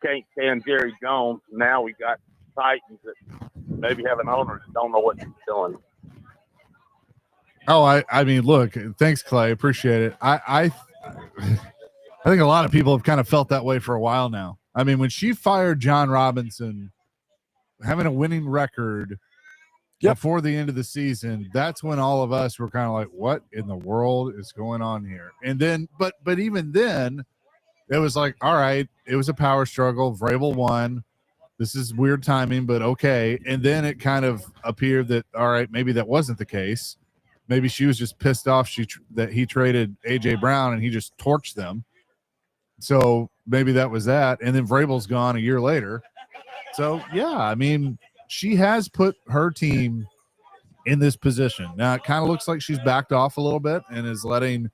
Can't stand Jerry Jones. Now we got Titans that maybe have an owner that don't know what he's doing. Oh, I mean, look, thanks, Clay. Appreciate it. I think a lot of people have kind of felt that way for a while now. I mean, when she fired John Robinson, having a winning record before the end of the season, that's when all of us were kind of like, what in the world is going on here? And then, but even then, it was like, all right, it was a power struggle. Vrabel won. This is weird timing, but okay. And then it kind of appeared that, all right, maybe that wasn't the case. Maybe she was just pissed off that he traded A.J. Brown and he just torched them. So maybe that was that. And then Vrabel's gone a year later. So, yeah, I mean, she has put her team in this position. Now, it kind of looks like she's backed off a little bit and is letting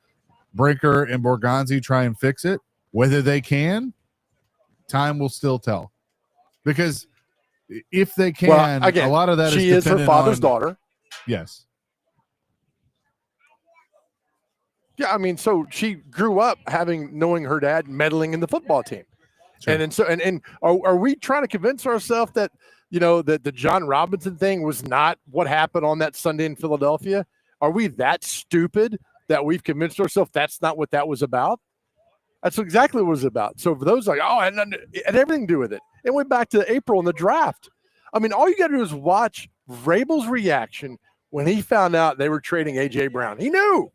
Brinker and Borgonzi try and fix it. Whether they can, time will still tell. Because if they can, Well, again, a lot of that she is is her dependent father's on- daughter. Yes. Yeah, I mean, so she grew up knowing her dad meddling in the football team. Sure. And so are we trying to convince ourselves that, you know, that the John Robinson thing was not what happened on that Sunday in Philadelphia? Are we that stupid that we've convinced ourselves that's not what that was about? That's exactly what it was about. So for those like, oh, and it had everything to do with it. It went back to April in the draft. I mean, all you got to do is watch Vrabel's reaction when he found out they were trading A.J. Brown. He knew.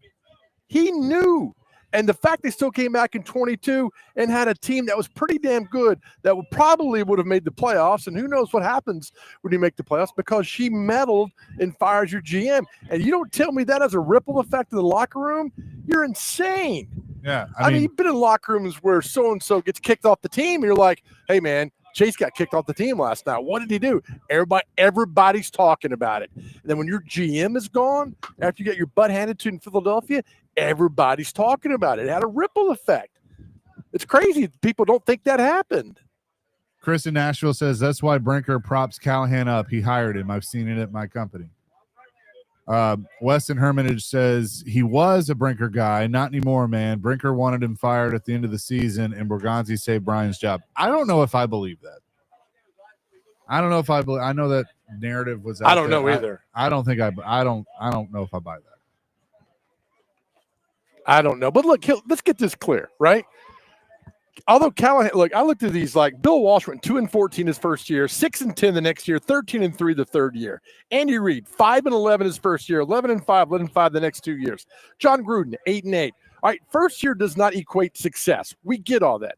And the fact they still came back in 22 and had a team that was pretty damn good that probably would have made the playoffs. And who knows what happens when you make the playoffs, because she meddled and fires your GM. And you don't tell me that has a ripple effect in the locker room. You're insane. Yeah. I mean, you've been in locker rooms where so-and-so gets kicked off the team. And you're like, hey, man, Chase got kicked off the team last night. What did he do? Everybody's talking about it. And then when your GM is gone, after you get your butt handed to in Philadelphia, everybody's talking about it. It had a ripple effect. It's crazy. People don't think that happened. Chris in Nashville says that's why Brinker props Callahan up. He hired him. I've seen it at my company. Weston Hermitage says he was a Brinker guy, not anymore, man. Brinker wanted him fired at the end of the season, and Borgonzi saved Brian's job. I don't know if I believe that. I don't know if I believe. I know that narrative was out I don't there. know either. I don't think I don't know if I buy that. I don't know. But look, let's get this clear, right? Although Callahan, look, I looked at these like Bill Walsh went 2-14 his first year, 6-10 the next year, 13-3 the third year. Andy Reid 5-11 his first year, 11-5, 11-5 the next 2 years. John Gruden 8-8. All right, first year does not equate success. We get all that.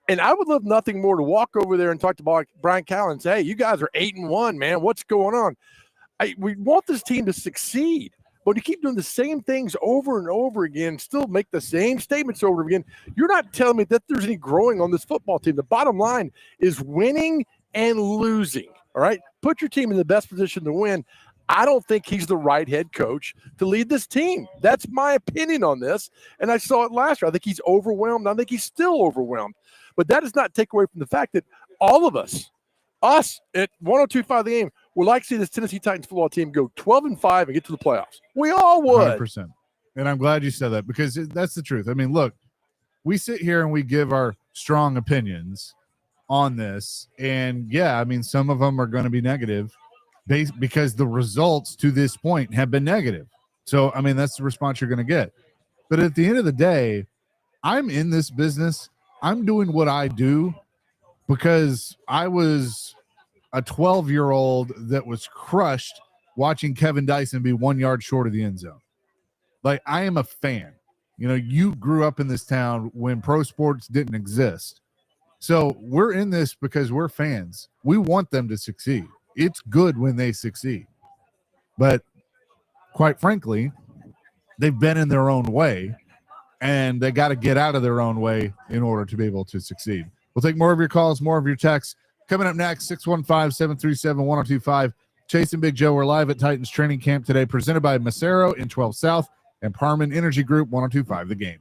And I would love nothing more to walk over there and talk to Brian Callahan and say, hey, you guys are 8-1, man. What's going on? We want this team to succeed. But you keep doing the same things over and over again, still make the same statements over and again. You're not telling me that there's any growing on this football team. The bottom line is winning and losing. All right. Put your team in the best position to win. I don't think he's the right head coach to lead this team. That's my opinion on this. And I saw it last year. I think he's overwhelmed. I think he's still overwhelmed. But that does not take away from the fact that all of us at 102.5 The Game, would like to see this Tennessee Titans football team go 12-5 and get to the playoffs. We all would. 100%. And I'm glad you said that because that's the truth. I mean, look, we sit here and we give our strong opinions on this. And, yeah, I mean, some of them are going to be negative because the results to this point have been negative. So, I mean, that's the response you're going to get. But at the end of the day, I'm in this business. I'm doing what I do because I was a 12-year-old that was crushed watching Kevin Dyson be 1 yard short of the end zone. Like, I am a fan. You know, you grew up in this town when pro sports didn't exist. So we're in this because we're fans. We want them to succeed. It's good when they succeed. But quite frankly, they've been in their own way, and they got to get out of their own way in order to be able to succeed. We'll take more of your calls, more of your texts. Coming up next, 615-737-1025. Chase and Big Joe are live at Titans training camp today, presented by Macero in 12 South and Parman Energy Group, 1025 The Game.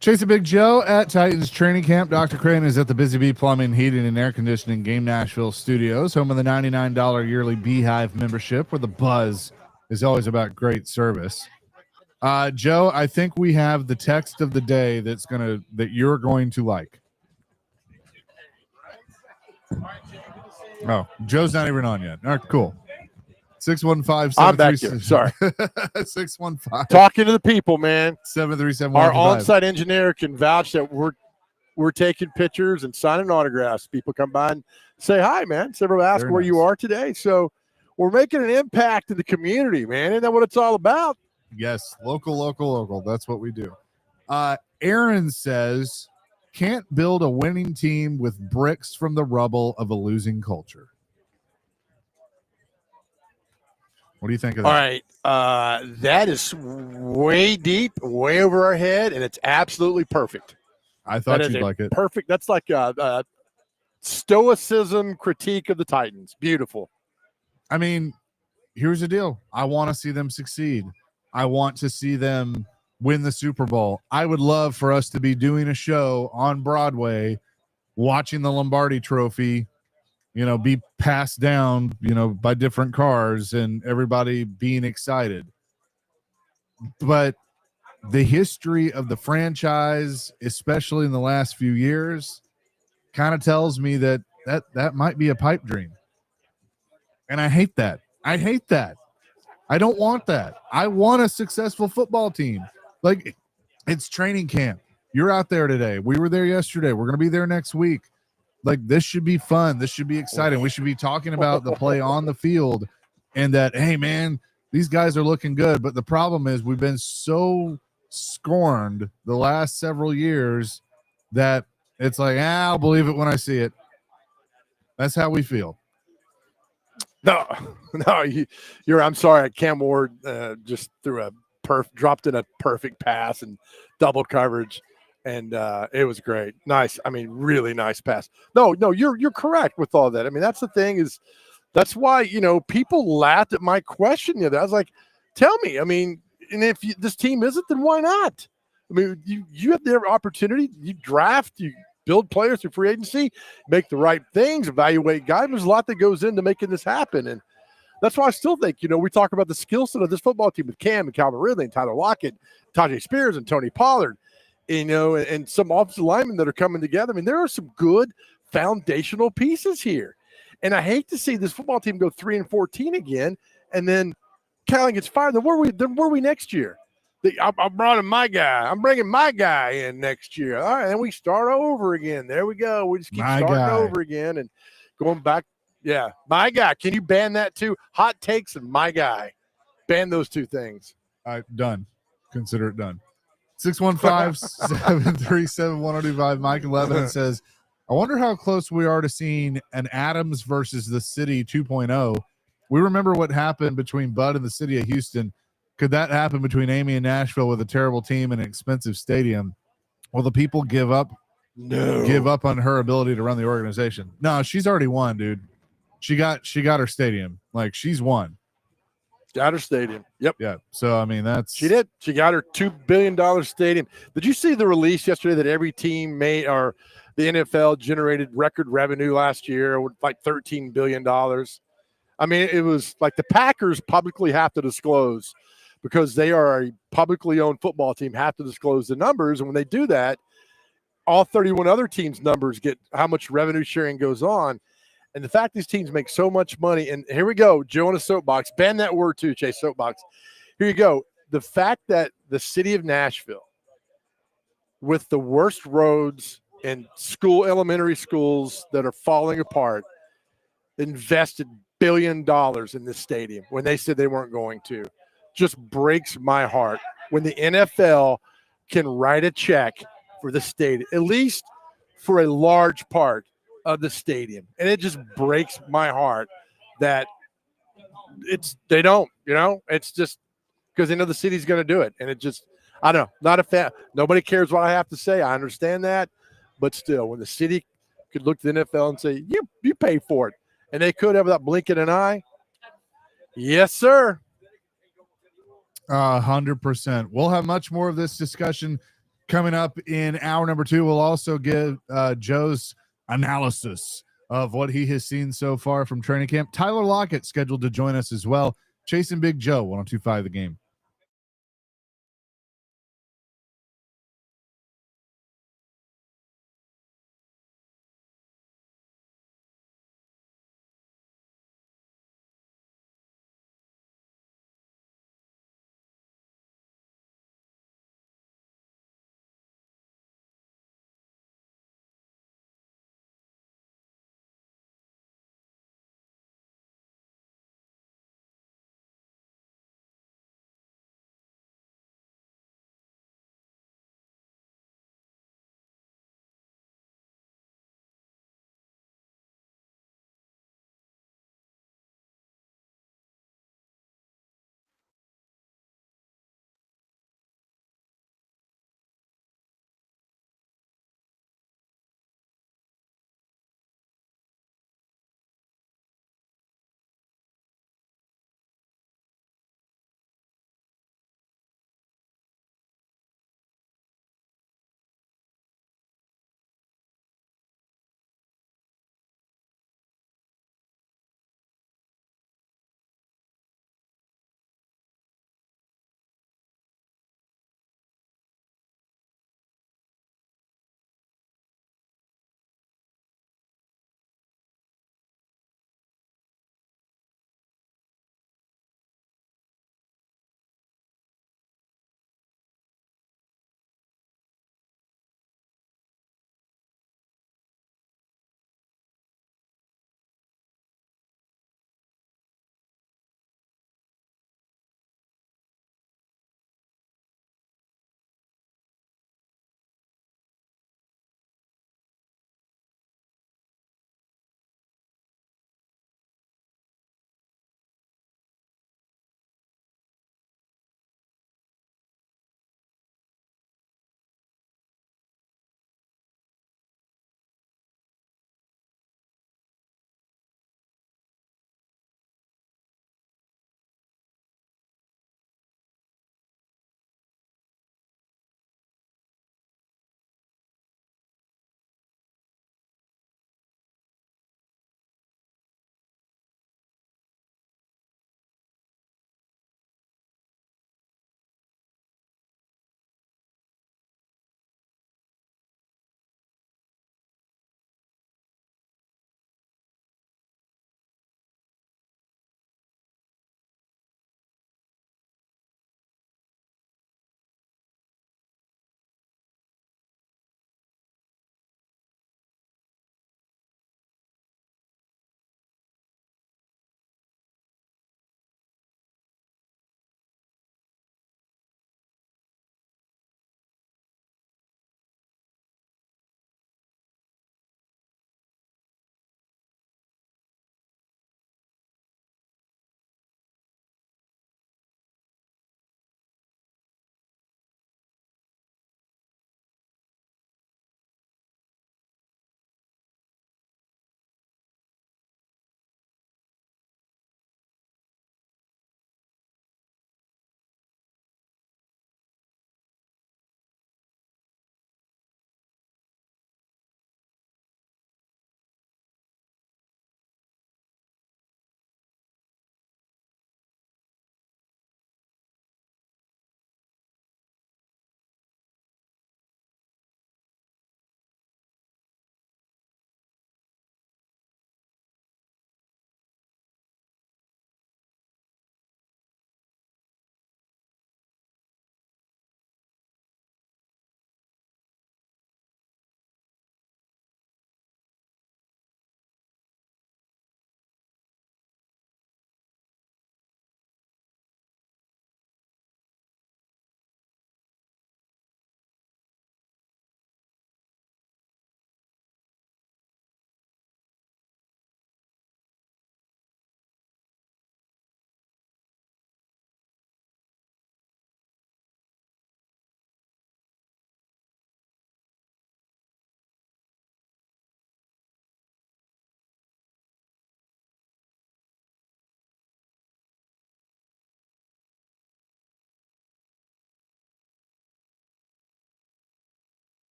Chase and Big Joe at Titans training camp. Dr. Crane is at the Busy Bee Plumbing, Heating, and Air Conditioning Game Nashville Studios, home of the $99 yearly Beehive membership, where the buzz is always about great service. Joe, I think we have the text of the day that you're going to like. Oh, Joe's not even on yet. All right, cool. 615. I'm back here. Sorry. 615. Talking to the people, man. 737. Our on-site engineer can vouch that we're we're taking pictures and signing autographs. People come by and say hi, man. Several ask Very where you nice. are today. So we're making an impact in the community, man. Isn't that what it's all about? Yes, local. That's what we do. Aaron says, can't build a winning team with bricks from the rubble of a losing culture. What do you think of that? All right. That is way deep, way over our head, and it's absolutely perfect. I thought That is you'd a like it. perfect. That's like a stoicism critique of the Titans. Beautiful. I mean, here's the deal. I want to see them succeed. I want to see them win the Super Bowl. I would love for us to be doing a show on Broadway, watching the Lombardi Trophy, be passed down, by different cars and everybody being excited. But the history of the franchise, especially in the last few years, kind of tells me that might be a pipe dream. And I hate that. I don't want that. I want a successful football team. Like, it's training camp. You're out there today. We were there yesterday. We're going to be there next week. Like, this should be fun. This should be exciting. We should be talking about the play on the field and that, hey, man, these guys are looking good. But the problem is we've been so scorned the last several years that it's like, I'll believe it when I see it. That's how we feel. No, you're. I'm sorry. Cam Ward just dropped in a perfect pass and double coverage, and it was great. Nice. I mean, really nice pass. No, you're correct with all that. I mean, that's the thing is, that's why people laughed at my question the other day. I was like, tell me. I mean, and if this team isn't, then why not? I mean, you have the opportunity. You draft. You build players through free agency, make the right things, evaluate guys. There's a lot that goes into making this happen. And that's why I still think, we talk about the skill set of this football team with Cam and Calvin Ridley and Tyler Lockett, Tajay Spears and Tony Pollard, and some offensive linemen that are coming together. I mean, there are some good foundational pieces here. And I hate to see this football team go 3-14 again, and then Calvin gets fired. Then where are we next year? I'm bringing my guy in next year. All right, and we start over again. There we go. We just keep starting over again and going back. Yeah, my guy. Can you ban that too? Hot takes and my guy. Ban those two things. All right, done. Consider it done. 615-737-1025. Mike in Lebanon says, I wonder how close we are to seeing an Adams versus the City 2.0. We remember what happened between Bud and the City of Houston. Could that happen between Amy and Nashville with a terrible team and an expensive stadium? Will the people give up on her ability to run the organization? No, she's already won, dude. She got her stadium. Like, she's won. Got her stadium. Yep. Yeah. So, I mean, she did. She got her $2 billion stadium. Did you see the release yesterday that every team made, or the NFL generated record revenue last year with like $13 billion? I mean, it was like the Packers publicly have to disclose, because they are a publicly owned football team, have to disclose the numbers. And when they do that, all 31 other teams' numbers get how much revenue sharing goes on. And the fact these teams make so much money, and here we go, Joe in a soapbox, ban that word too, Chase, soapbox. Here you go. The fact that the city of Nashville, with the worst roads and elementary schools that are falling apart, invested $1 billion in this stadium when they said they weren't going to. Just breaks my heart when the NFL can write a check for the stadium, at least for a large part of the stadium. And it just breaks my heart that they don't, it's just because they know the city's going to do it. And it just, I don't know, not a fan. Nobody cares what I have to say. I understand that. But still, when the city could look to the NFL and say, you pay for it. And they could have without blinking an eye. Yes, sir. 100%. We'll have much more of this discussion coming up in hour number 2. We'll also give Joe's analysis of what he has seen so far from training camp. Tyler Lockett scheduled to join us as well. Chasing Big Joe, 102.5 The Game.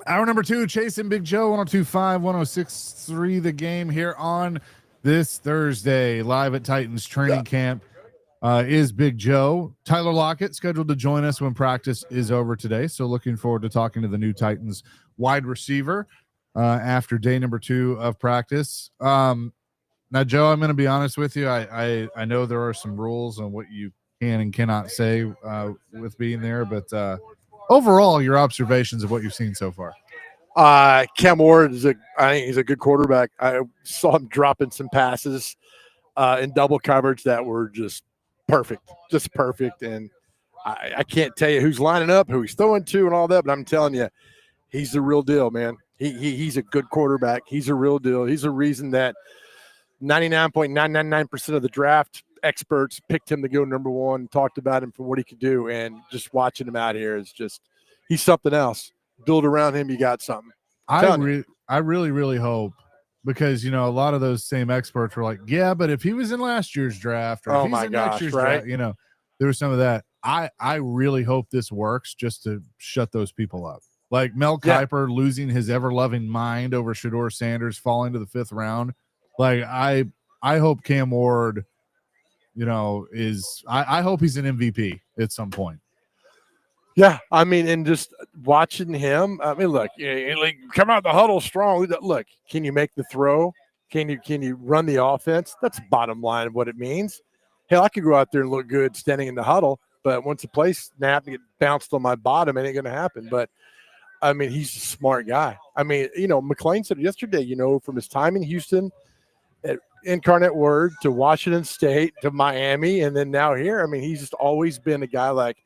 Hour number 2, Chasing Big Joe, 102.5, 106.3 The Game here on this Thursday, live at Titans training camp. Is Big Joe. Tyler Lockett scheduled to join us when practice is over today. So looking forward to talking to the new Titans wide receiver after day number 2 of practice. Now, Joe, I'm going to be honest with you. I know there are some rules on what you can and cannot say with being there, but overall, your observations of what you've seen so far. Cam Ward I think he's a good quarterback. I saw him dropping some passes in double coverage that were just perfect. And I can't tell you who's lining up, who he's throwing to, and all that. But I'm telling you, he's the real deal, man. He's a good quarterback. He's a real deal. He's a reason that 99.999% of the draft experts picked him to go number 1, talked about him for what he could do, and just watching him out here is just he's something else. Build around him, you got something. I really hope, because a lot of those same experts were like, yeah, but if he was in last year's draft or if he's in next year's draft, there was some of that. I really hope this works just to shut those people up. Like Mel Kiper losing his ever-loving mind over Shedeur Sanders falling to the 5th round. Like I hope Cam Ward, I hope he's an MVP at some point. Yeah, I mean, and just watching him, I mean, look, come out the huddle strong. Look, can you make the throw? Can you run the offense? That's the bottom line of what it means. Hell, I could go out there and look good standing in the huddle, but once the play snapped and get bounced on my bottom, it ain't going to happen. But, I mean, he's a smart guy. I mean, McClain said yesterday, from his time in Houston at Incarnate Word to Washington State to Miami and then now here, I mean, he's just always been a guy like,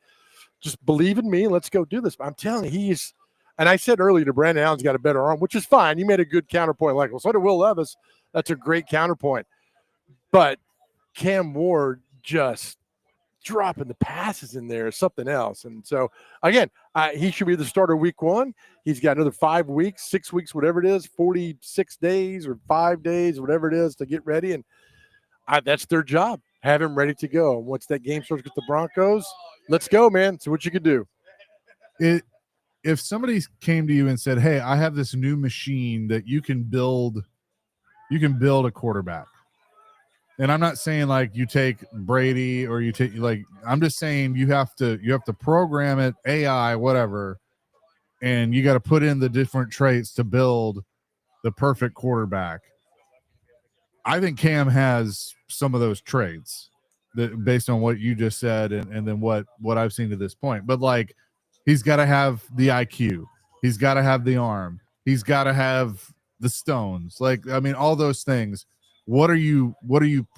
just believe in me. Let's go do this. But I'm telling you, and I said earlier to Brandon Allen's got a better arm, which is fine. You made a good counterpoint. Like, well, so did Will Levis. That's a great counterpoint. But Cam Ward just dropping the passes in there is something else. And so, again, he should be the starter week 1. He's got another 5 weeks, 6 weeks, whatever it is, 46 days or 5 days, whatever it is to get ready. And that's their job. Have him ready to go. Once that game starts with the Broncos, let's go, man. So what you could do. If somebody came to you and said, hey, I have this new machine that you can build a quarterback. And I'm not saying like you take Brady or you take I'm just saying you have to program it, AI, whatever, and you got to put in the different traits to build the perfect quarterback. I think Cam has some of those traits based on what you just said and then what I've seen to this point. But like, he's got to have the IQ. He's got to have the arm. He's got to have the stones. Like, I mean, all those things. What are you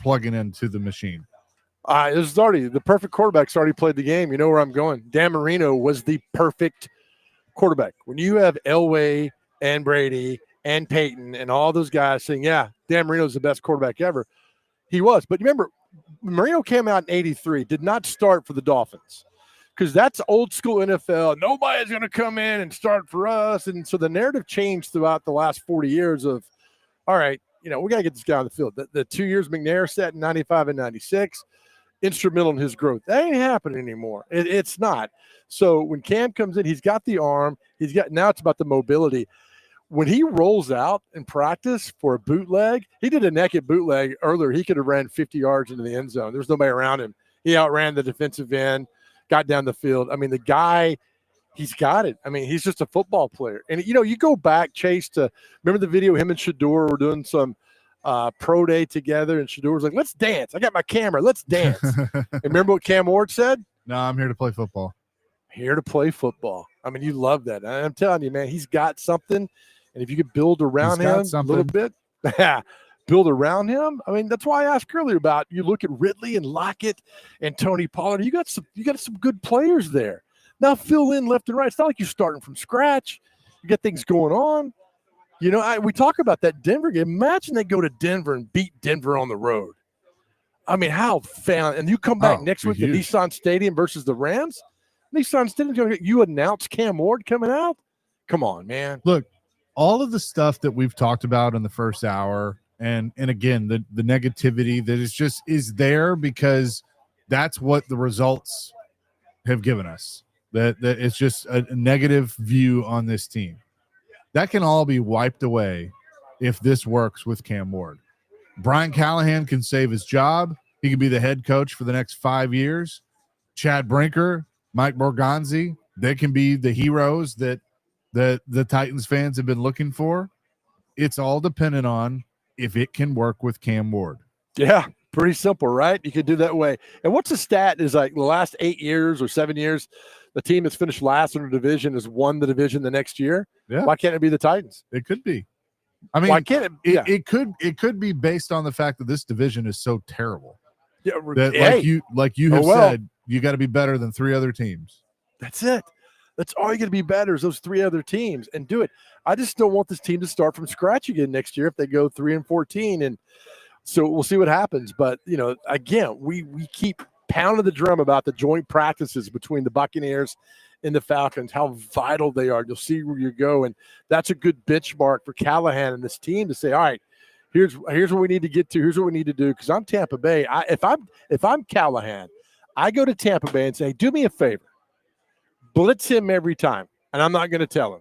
plugging into the machine? This is already the perfect quarterback's already played the game. You know where I'm going. Dan Marino was the perfect quarterback. When you have Elway and Brady and Peyton and all those guys saying, yeah, Dan Marino's the best quarterback ever. He was. But remember, Marino came out in 83, did not start for the Dolphins because that's old school NFL. Nobody's going to come in and start for us. And so the narrative changed throughout the last 40 years of, all right, we got to get this guy on the field. The 2 years McNair sat in 95 and 96, instrumental in his growth. That ain't happening anymore. It's not. So when Cam comes in, he's got the arm. Now it's about the mobility. When he rolls out in practice for a bootleg, he did a naked bootleg earlier. He could have ran 50 yards into the end zone. There's nobody around him. He outran the defensive end, got down the field. I mean, the guy, he's got it. I mean, he's just a football player. And, you go back, Chase, to remember the video him and Shedeur were doing some pro day together, and Shedeur was like, let's dance. I got my camera. Let's dance. And remember what Cam Ward said? No, I'm here to play football. Here to play football. I mean, you love that. And I'm telling you, man, he's got something. And if you could build around him a little bit, build around him. I mean, that's why I asked earlier about you look at Ridley and Lockett and Tony Pollard. You got some good players there. Now fill in left and right. It's not like you're starting from scratch. You got things going on. We talk about that Denver game. Imagine they go to Denver and beat Denver on the road. I mean, how fun. And you come back next week to Nissan Stadium versus the Rams. Nissan Stadium, you announce Cam Ward coming out? Come on, man. Look, all of the stuff that we've talked about in the first hour, and again, the negativity that is there because that's what the results have given us. That it's just a negative view on this team. That can all be wiped away if this works with Cam Ward. Brian Callahan can save his job. He can be the head coach for the next 5 years. Chad Brinker, Mike Borgonzi, they can be the heroes that the Titans fans have been looking for. It's all dependent on if it can work with Cam Ward. Yeah, pretty simple, right? You could do that way. And what's the stat is like the last 8 years or 7 years, the team that's finished last in the division has won the division the next year. Yeah. Why can't it be the Titans? It could be. I mean, Why can't it? Yeah. it could be based on the fact that this division is so terrible. Yeah, That hey, like you have said, you got to be better than 3 other teams. that's it. That's all you got to be better is those 3 other teams and do it. I just don't want this team to start from scratch again next year if they go 3-14. And so we'll see what happens. But, you know, again, we keep pounding the drum about the joint practices between the Buccaneers and the Falcons, how vital they are. You'll see where you go. And that's a good benchmark for Callahan and this team to say, all right, here's what we need to get to. Here's what we need to do. Because I'm Tampa Bay. If I'm Callahan, I go to Tampa Bay and say, do me a favor. Blitz him every time. And I'm not going to tell him.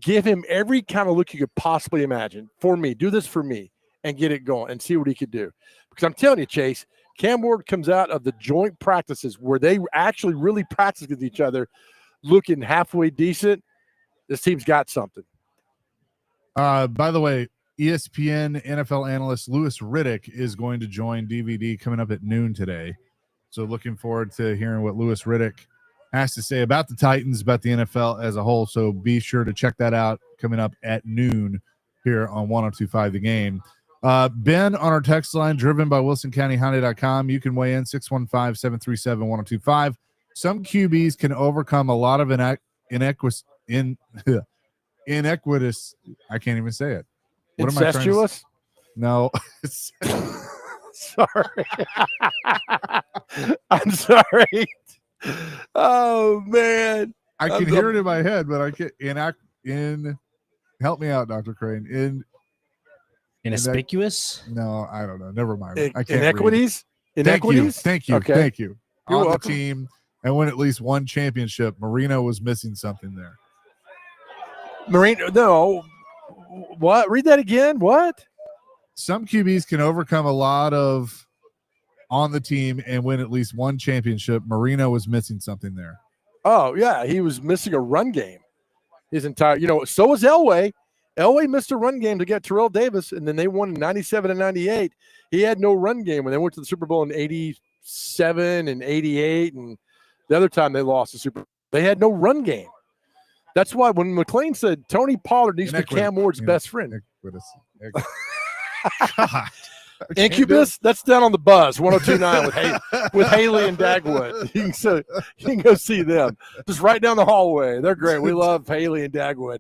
Give him every kind of look you could possibly imagine for me. Do this for me and get it going and see what he could do. Because I'm telling you, Chase, Cam Ward comes out of the joint practices where they actually really practice with each other looking halfway decent. This team's got something. By the way, ESPN NFL analyst Louis Riddick is going to join DVD coming up at noon today. So looking forward to hearing what Louis Riddick has to say about the Titans, about the NFL as a whole. So be sure to check that out coming up at noon here on 102.5 The Game. Ben on our text line, driven by WilsonCountyHyundai.com. You can weigh in 615-737-1025. Some QBs can overcome a lot of inequitous. I can't even say it. What am I trying to Incestuous? No. Sorry. I'm sorry. Oh man. I can hear it in my head, but I can't help me out, Dr. Crane. Inconspicuous? No, I don't know. Never mind. I can't Inequities? read. Inequities? Thank you. Okay. Thank you. You're on welcome. the team and win at least one championship. Marino was missing something there. Marino, no. What? Read that again. What? Some QBs can overcome a lot of on the team and win at least one championship. Marino was missing something there. Oh, yeah. He was missing a run game his entire, so was Elway. Elway missed a run game to get Terrell Davis, and then they won in 97 and 98. He had no run game when they went to the Super Bowl in 87 and 88, and the other time they lost the Super Bowl. They had no run game. That's why when McLean said Tony Pollard needs to be Cam Ward's best friend. God. Incubus, that's down on the Buzz 102.9 with Haley and Dagwood. You can go see them. Just right down the hallway. They're great. We love Haley and Dagwood.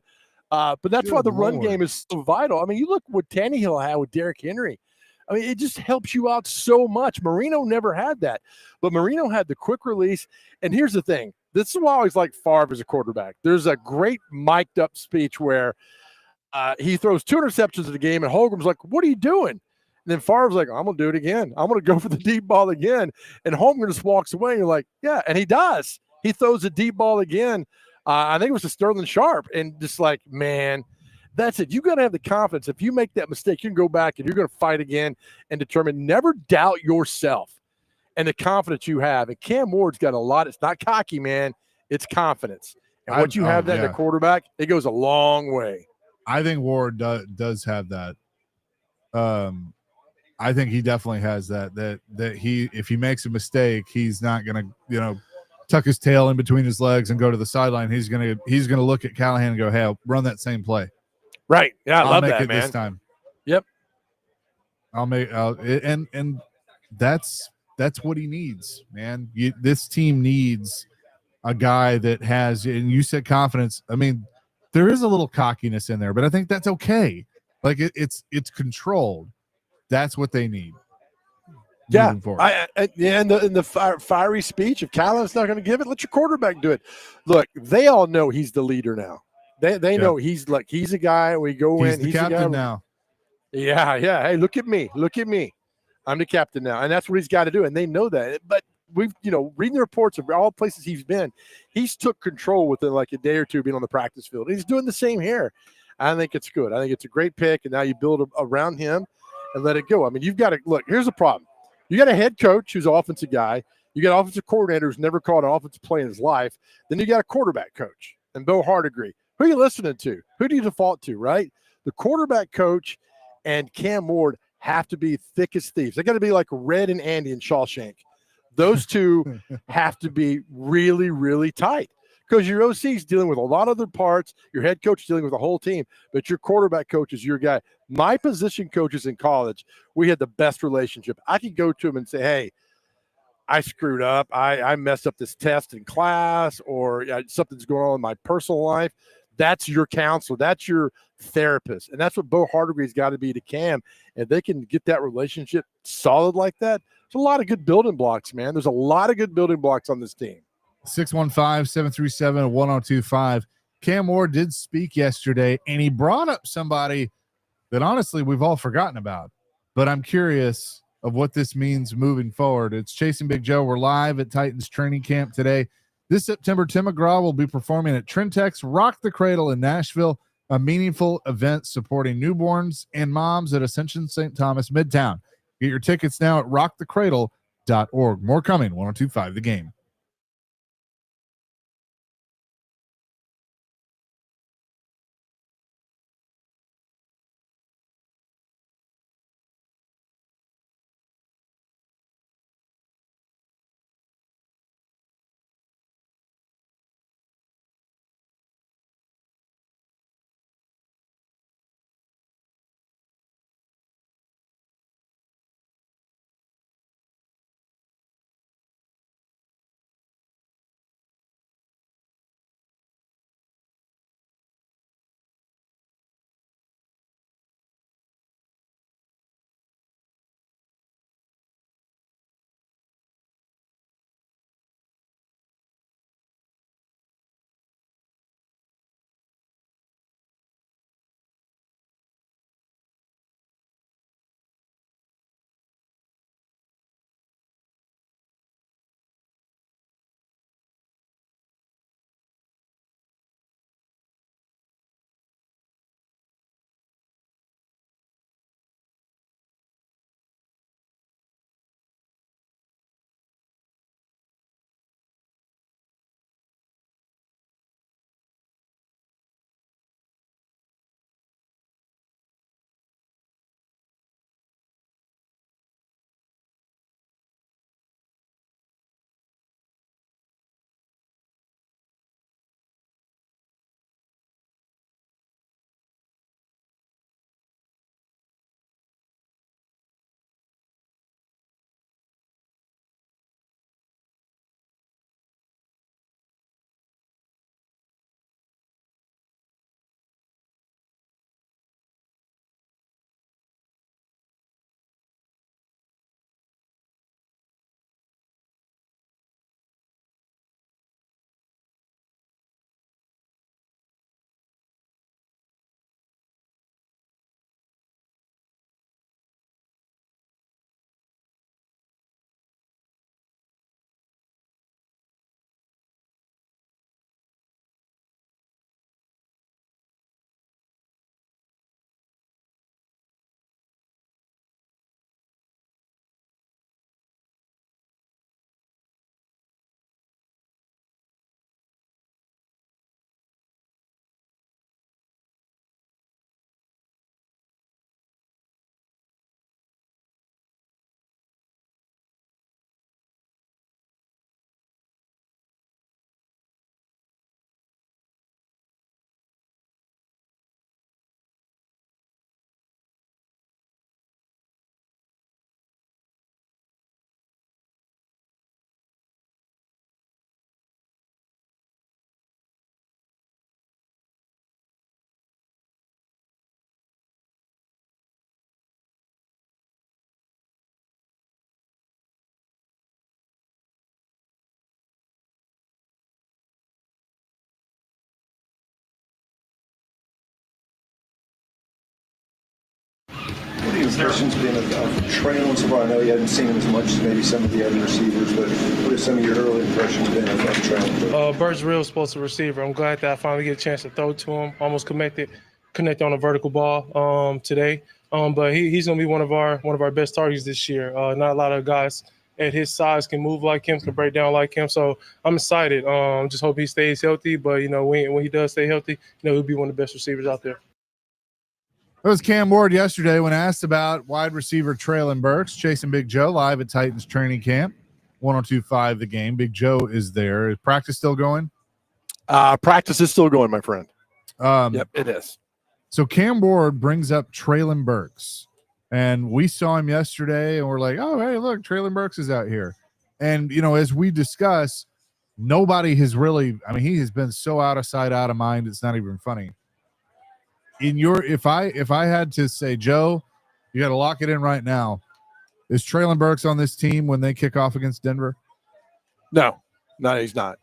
But that's why the run game is so vital. I mean, you look what Tannehill had with Derrick Henry. I mean, it just helps you out so much. Marino never had that. But Marino had the quick release. And here's the thing. This is why I always like Favre as a quarterback. There's a great mic'd up speech where he throws 2 interceptions in the game, and Holmgren's like, what are you doing? And then Favre's like, I'm going to do it again. I'm going to go for the deep ball again. And Holmgren just walks away. And you're like, yeah. And he does. He throws a deep ball again. I think it was to Sterling Sharp. And just like, man, that's it. You got to have the confidence. If you make that mistake, you can go back and you're going to fight again and determine. Never doubt yourself and the confidence you have. And Cam Ward's got a lot. It's not cocky, man. It's confidence. And once you have that in a quarterback, it goes a long way. I think Ward does have that. I think he definitely has that he, if he makes a mistake, he's not going to, tuck his tail in between his legs and go to the sideline. He's going to look at Callahan and go, hey, I'll run that same play. Right. Yeah. I love make that, it man. this time. Yep. And that's what he needs, man. This team needs a guy that has, and you said confidence. I mean, there is a little cockiness in there, but I think that's okay. Like it's controlled. That's what they need. Yeah, in the fiery speech. If Callahan's not going to give it, let your quarterback do it. Look, they all know he's the leader now. They know he's a guy. We go he's in. The he's captain the guy. now. Yeah. Hey, look at me. I'm the captain now, and that's what he's got to do. And they know that. But we've reading the reports of all places he's been, he's took control within like a day or two being on the practice field. He's doing the same here. I think it's good. I think it's a great pick, and now you build around him and let it go. I mean, you've got to look. Here's the problem: you got a head coach who's an offensive guy. You got an offensive coordinator who's never called an offensive play in his life. Then you got a quarterback coach, and Bill Hardigree. Who are you listening to? Who do you default to? Right, the quarterback coach and Cam Ward have to be thick as thieves. They got to be like Red and Andy in Shawshank. Those two have to be really, really tight. Because your OC is dealing with a lot of other parts, your head coach is dealing with the whole team, but your quarterback coach is your guy. My position coaches in college, we had the best relationship. I could go to him and say, hey, I screwed up. I messed up this test in class, or something's going on in my personal life. That's your counselor. That's your therapist. And that's what Bo Hardigree's got to be to Cam. And they can get that relationship solid like that. There's a lot of good building blocks, man. There's a lot of good building blocks on this team. 615-737-1025. Cam Ward did speak yesterday, and he brought up somebody that honestly we've all forgotten about. But I'm curious of what this means moving forward. It's Chasing Big Joe. We're live at Titans training camp today. This September, Tim McGraw will be performing at Trintex Rock the Cradle in Nashville, a meaningful event supporting newborns and moms at Ascension St. Thomas Midtown. Get your tickets now at rockthecradle.org. More coming. 102.5 The Game. impressions been of Traylon so far? I know you haven't seen him as much as maybe some of the other receivers, but what have some of your early impressions been of Traylon? Bert's real explosive receiver. I'm glad that I finally get a chance to throw to him. Almost connect on a vertical ball today. But he's going to be one of our best targets this year. Not a lot of guys at his size can move like him, can break down like him. So I'm excited. Just hope he stays healthy. But, when he does stay healthy, he'll be one of the best receivers out there. That was Cam Ward yesterday when asked about wide receiver Traylon Burks, chasing Big Joe live at Titans training camp. 102.5 The Game. Big Joe is there. Is practice still going? Practice is still going, my friend. Yep, it is. So Cam Ward brings up Traylon Burks. And we saw him yesterday, and we're like, oh, hey, look, Traylon Burks is out here. And, as we discuss, nobody has really – he has been so out of sight, out of mind, it's not even funny. If I had to say, Joe, you got to lock it in right now. Is Traylon Burks on this team when they kick off against Denver? No, he's not.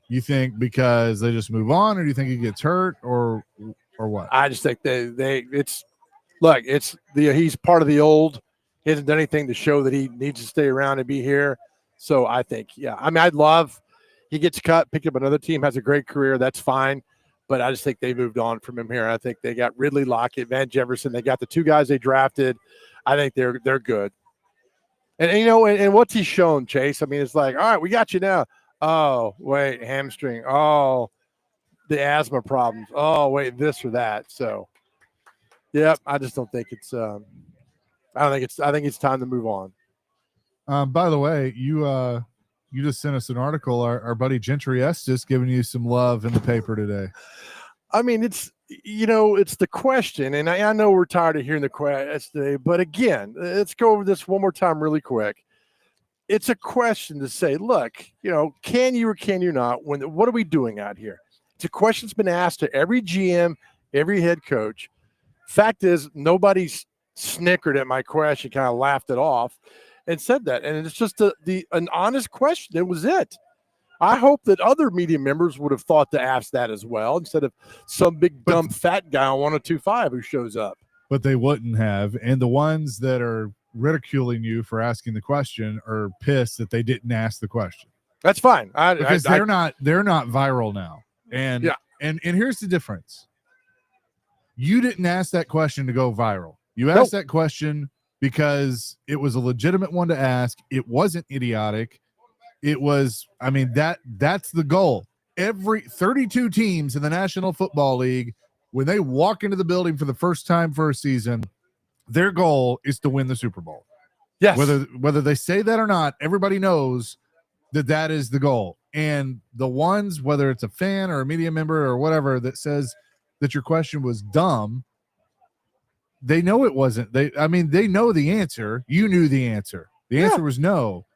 You think because they just move on, or do you think he gets hurt, or what? I just think he's part of the old. He hasn't done anything to show that he needs to stay around and be here. So I think, I'd love he gets cut, picked up another team, has a great career. That's fine. But I just think they moved on from him here. I think they got Ridley, Lockett, Van Jefferson. They got the two guys they drafted. I think they're good. And what's he shown, Chase? It's like, all right, we got you now. Oh, wait, hamstring. Oh, the asthma problems. Oh, wait, this or that. So, I just don't think it's I think it's time to move on. By the way, you just sent us an article. Our buddy Gentry Estes giving you some love in the paper today. It's the question, and I know we're tired of hearing the question today, but again, let's go over this one more time really quick. It's a question to say, look, can you or can you not? What are we doing out here? It's a question that's been asked to every GM, every head coach. Fact is, nobody's snickered at my question, kind of laughed it off, and said that. And it's just an honest question. It was it. I hope that other media members would have thought to ask that as well, instead of some big dumb fat guy on 102.5 who shows up. But they wouldn't have. And the ones that are ridiculing you for asking the question are pissed that they didn't ask the question. That's fine. Because they're not viral now. And here's the difference. You didn't ask that question to go viral. You asked that question because it was a legitimate one to ask. It wasn't idiotic. It was, that's the goal. Every 32 teams in the National Football League, when they walk into the building for the first time for a season, their goal is to win the Super Bowl. Yes. Whether they say that or not, everybody knows that is the goal. And the ones, whether it's a fan or a media member or whatever, that says that your question was dumb, they know it wasn't. They know the answer. You knew the answer. The answer was no.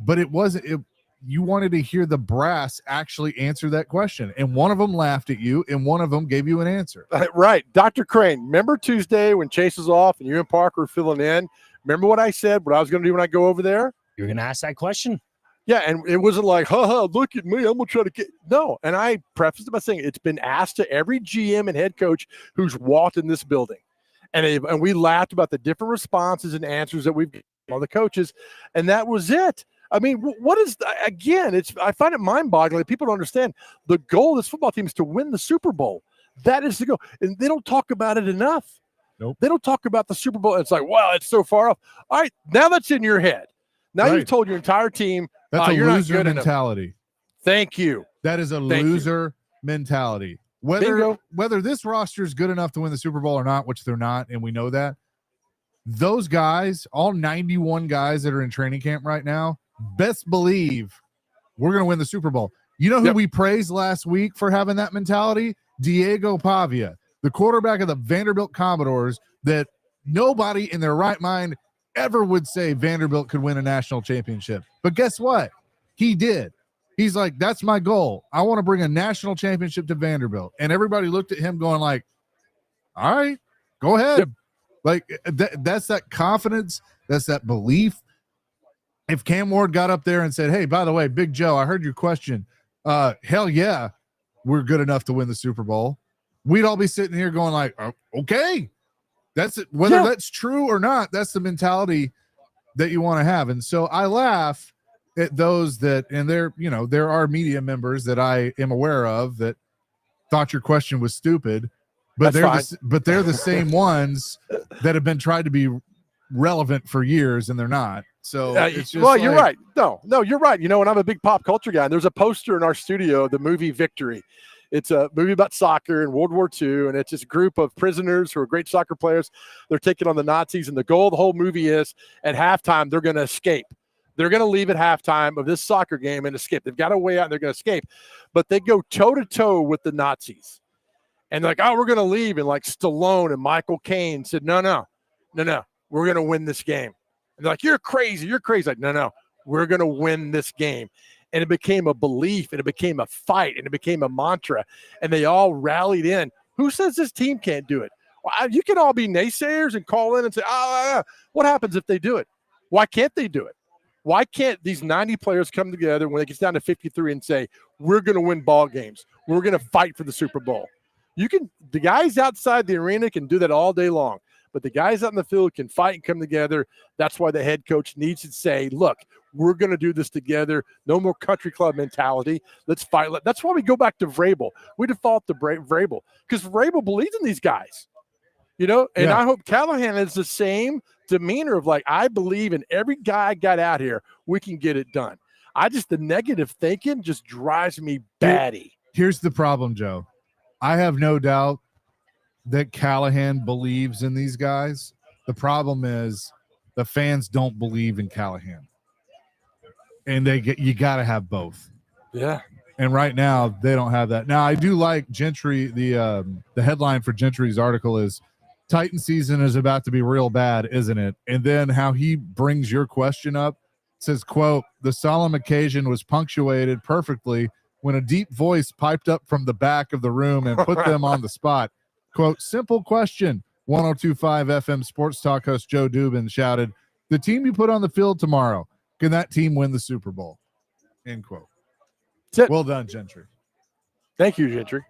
But it wasn't. You wanted to hear the brass actually answer that question, and one of them laughed at you, and one of them gave you an answer. Right, Dr. Crane. Remember Tuesday when Chase was off and you and Parker were filling in? Remember what I said? What I was going to do when I go over there? You're going to ask that question. Yeah, and it wasn't like, look at me, I'm going to try to get – no. And I prefaced it by saying it's been asked to every GM and head coach who's walked in this building. And we laughed about the different responses and answers that we've given all the coaches, and that was it. What is – again, I find it mind-boggling that people don't understand the goal of this football team is to win the Super Bowl. That is the goal. And they don't talk about it enough. Nope. They don't talk about the Super Bowl. It's like, well, it's so far off. All right, now that's in your head. Now you've told your entire team – that's a you're loser not good mentality. Enough. Thank you. That is a loser mentality. Whether this roster is good enough to win the Super Bowl or not, which they're not, and we know that, those guys, all 91 guys that are in training camp right now, best believe we're going to win the Super Bowl. You know who we praised last week for having that mentality? Diego Pavia, the quarterback of the Vanderbilt Commodores, that nobody in their right mind ever would say Vanderbilt could win a national championship. But guess what? He did. He's like, that's my goal. I want to bring a national championship to Vanderbilt. And everybody looked at him going like, all right, go ahead. Yep. Like that's that confidence. That's that belief. If Cam Ward got up there and said, hey, by the way, Big Joe, I heard your question. Hell yeah, we're good enough to win the Super Bowl. We'd all be sitting here going like, okay. That's it. Whether Yeah. that's true or not, that's the mentality that you want to have. And so I laugh at those that, and there are media members that I am aware of that thought your question was stupid, but That's they're the same ones that have been tried to be relevant for years, and they're not. So it's just well, you're like- right. No, you're right. You know, and I'm a big pop culture guy. And there's a poster in our studio, the movie Victory. It's a movie about soccer in World War II, and it's this group of prisoners who are great soccer players. They're taking on the Nazis, and the goal of the whole movie is at halftime they're going to escape. They're going to leave at halftime of this soccer game and escape. They've got a way out, and they're going to escape. But they go toe-to-toe with the Nazis. And they're like, oh, we're going to leave. And like Stallone and Michael Caine said, no, we're going to win this game. And they're like, you're crazy. Like, no, we're going to win this game. And it became a belief, and it became a fight, and it became a mantra. And they all rallied in. Who says this team can't do it? Well, you can all be naysayers and call in and say, what happens if they do it? Why can't they do it? Why can't these 90 players come together when it gets down to 53 and say, we're going to win ball games. We're going to fight for the Super Bowl. The guys outside the arena can do that all day long, but the guys out in the field can fight and come together. That's why the head coach needs to say, look, we're going to do this together. No more country club mentality. Let's fight. That's why we go back to Vrabel. We default to Vrabel because Vrabel believes in these guys, and Yeah. I hope Callahan has the same demeanor of like, I believe in every guy I got out here. We can get it done. The negative thinking just drives me batty. Here's the problem, Joe. I have no doubt that Callahan believes in these guys. The problem is the fans don't believe in Callahan. And you got to have both. Yeah. And right now they don't have that. Now I do like Gentry. The headline for Gentry's article is Titan season is about to be real bad, isn't it? And then how he brings your question up, says, quote, the solemn occasion was punctuated perfectly when a deep voice piped up from the back of the room and put them on the spot. Quote, simple question. 102.5 FM Sports Talk host Joe Dubin shouted, the team you put on the field tomorrow, can that team win the Super Bowl? End quote. That's it. Well done, Gentry. Thank you, Gentry.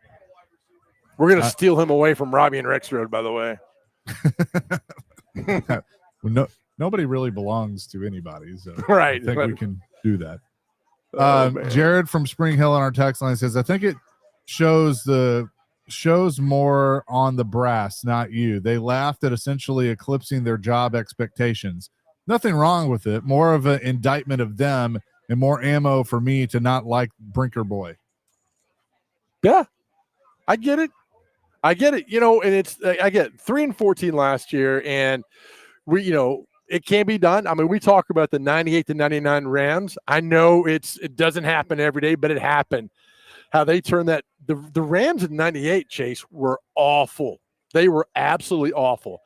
We're going to steal him away from Robbie and Rex Road, by the way. Nobody really belongs to anybody, so Right. I think we can do that. Man. Jared from Spring Hill on our text line says, I think it shows more on the brass, not you. They laughed at essentially eclipsing their job expectations. Nothing wrong with it. More of an indictment of them and more ammo for me to not like Brinker Boy. Yeah, I get it. And it's, I get 3-14 last year, and it can be done. I mean, we talk about the 98 to 99 Rams. I know it doesn't happen every day, but it happened. How they turned that, the Rams in 98, Chase, were awful. They were absolutely awful.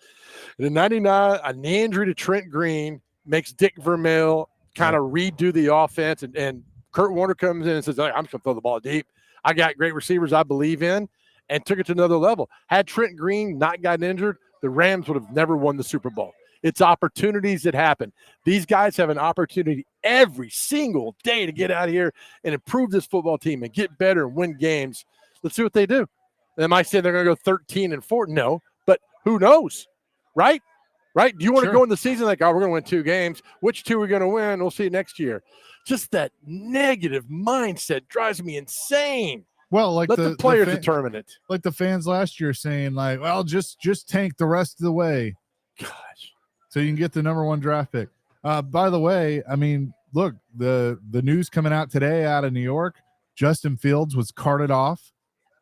And in 99, a knee injury to Trent Green makes Dick Vermeil kind of redo the offense, and Kurt Warner comes in and says, I'm just going to throw the ball deep. I got great receivers I believe in, and took it to another level. Had Trent Green not gotten injured, the Rams would have never won the Super Bowl. It's opportunities that happen. These guys have an opportunity every single day to get out here and improve this football team and get better and win games. Let's see what they do. They might say they're going to go 13-4. No, but who knows, right? Do you want to go in the season like, we're going to win 2 games. Which 2 are we going to win? We'll see next year. Just that negative mindset drives me insane. Well, like let the players determine it. Like the fans last year saying, like, well, just tank the rest of the way. Gosh. So you can get the number 1 draft pick. By the way, I mean, look, the news coming out today out of New York, Justin Fields was carted off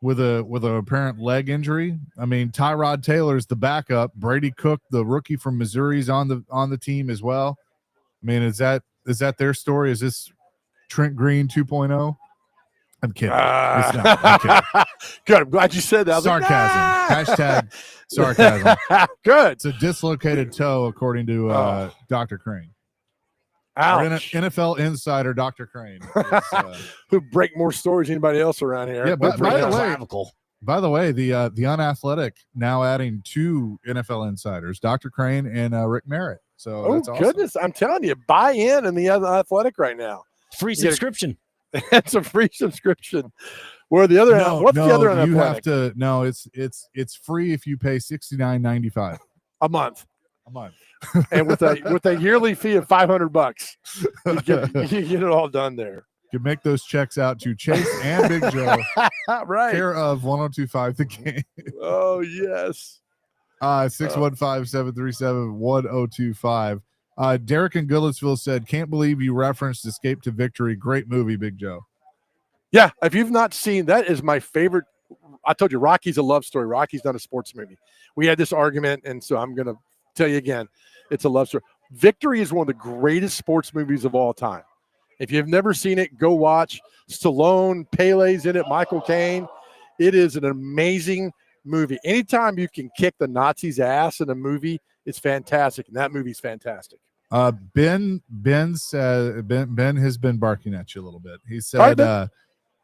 with an apparent leg injury. I mean, Tyrod Taylor's the backup. Brady Cook, the rookie from Missouri, is on the team as well. I mean, is that their story? Is this Trent Green 2.0? I'm kidding. It's not. I'm kidding. Good. I'm glad you said that. Sarcasm. Hashtag sarcasm. Good. It's a dislocated toe, according to Dr. Crane. Ouch. NFL insider Dr. Crane. Who break more stories than anybody else around here. Yeah, by the way, the Unathletic now adding 2 NFL insiders, Dr. Crane and Rick Merritt. So that's awesome. Goodness, I'm telling you, buy in the Athletic right now. Free subscription. It's a free subscription. Where the other what's the other Athletic? It's free if you pay $69.95. a month. A month. And with a yearly fee of $500, you get it all done there. You can make those checks out to Chase and Big Joe, Right. care of 1025 The Game. Oh, yes. 615-737-1025. Derek in Goodlettsville said, can't believe you referenced Escape to Victory. Great movie, Big Joe. Yeah, if you've not seen, that is my favorite. I told you, Rocky's a love story. Rocky's not a sports movie. We had this argument, and so I'm going to tell you again, it's a love story. Victory is one of the greatest sports movies of all time. If you've never seen it, go watch. Stallone, Pele's in it, Michael Caine. It is an amazing movie. Anytime you can kick the Nazis' ass in a movie, it's fantastic, and that movie's fantastic. Ben said Ben has been barking at you a little bit. He said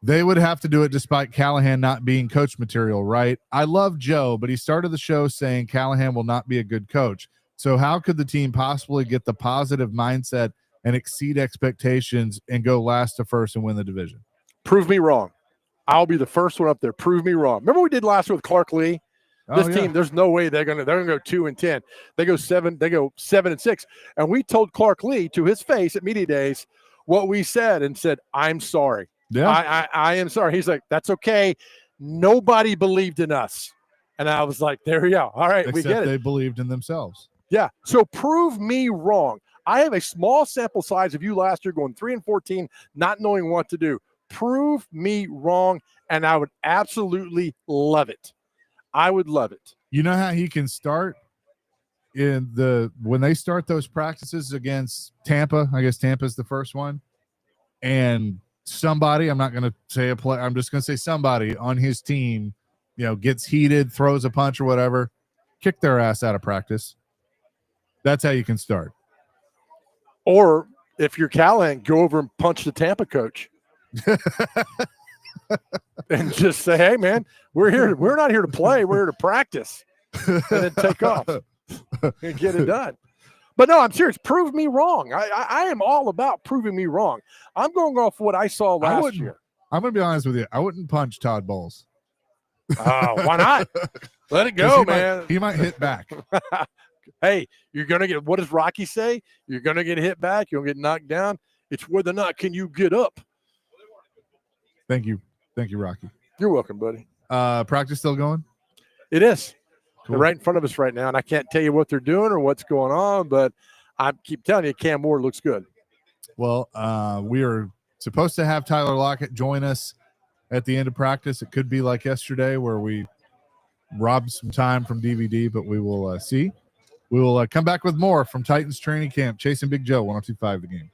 they would have to do it despite Callahan not being coach material, right? I love Joe, but he started the show saying Callahan will not be a good coach. So how could the team possibly get the positive mindset and exceed expectations and go last to first and win the division? Prove me wrong. I'll be the first one up there. Prove me wrong. Remember what we did last year with Clark Lee? This team, there's no way they're gonna go 2-10. They go 7-6. And we told Clark Lee to his face at media days what we said and said, I'm sorry. Yeah. I am sorry. He's like, that's okay. Nobody believed in us. And I was like, there we go. All right, Except we get it. they believed in themselves. Yeah. So prove me wrong. I have a small sample size of you last year going 3-14, not knowing what to do. Prove me wrong, and I would absolutely love it. I would love it. You know how he can start when they start those practices against Tampa. I guess Tampa's the first one, and somebody, I'm not going to say a play, I'm just going to say somebody on his team, gets heated, throws a punch or whatever, kick their ass out of practice. That's how you can start. Or if you're Callahan, go over and punch the Tampa coach. And just say, hey, man, we're not here to play. We're here to practice. And then take off and get it done. But no, I'm serious. Prove me wrong. I am all about proving me wrong. I'm going off what I saw last year. I'm going to be honest with you. I wouldn't punch Todd Bowles. Why not? Let it go, man. He might hit back. Hey, you're going to get, what does Rocky say? You're going to get hit back. You'll get knocked down. It's whether or not can you get up. Thank you. Thank you, Rocky. You're welcome, buddy. Practice still going? It is. Cool. They're right in front of us right now, and I can't tell you what they're doing or what's going on, but I keep telling you, Cam Moore looks good. Well, we are supposed to have Tyler Lockett join us at the end of practice. It could be like yesterday where we robbed some time from DVD, but we will see. We will come back with more from Titans training camp. Chasing Big Joe, 1025 The Game.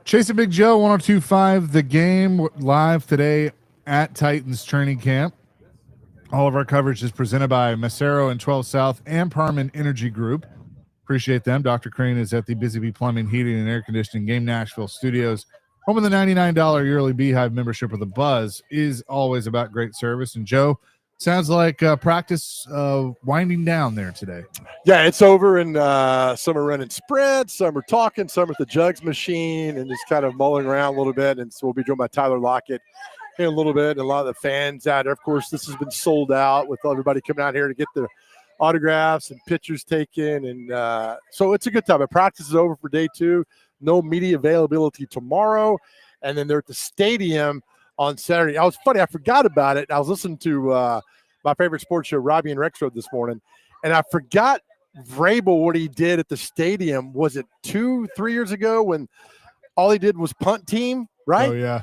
Chasing Big Joe, 102.5 The Game, live today at Titans training camp. All of our coverage is presented by Macero and 12 South and Parman Energy Group. Appreciate them. Dr. Crane is at the Busy Bee Plumbing, Heating, and Air Conditioning Game Nashville Studios. Home of the $99 yearly Beehive membership with a buzz is always about great service. And Joe, sounds like practice winding down there today. Yeah, it's over, and some are running sprints, some are talking, some at the jugs machine, and just kind of mulling around a little bit. And so we'll be joined by Tyler Lockett in a little bit, and a lot of the fans out there. Of course, this has been sold out with everybody coming out here to get their autographs and pictures taken, and so it's a good time. But practice is over for day 2. No media availability tomorrow, and then they're at the stadium on Saturday. I was funny, I forgot about it. I was listening to my favorite sports show, Robbie and Rex Road, this morning, and I forgot Vrabel what he did at the stadium. Was it 2-3 years ago when all he did was punt team? Right? Oh, yeah.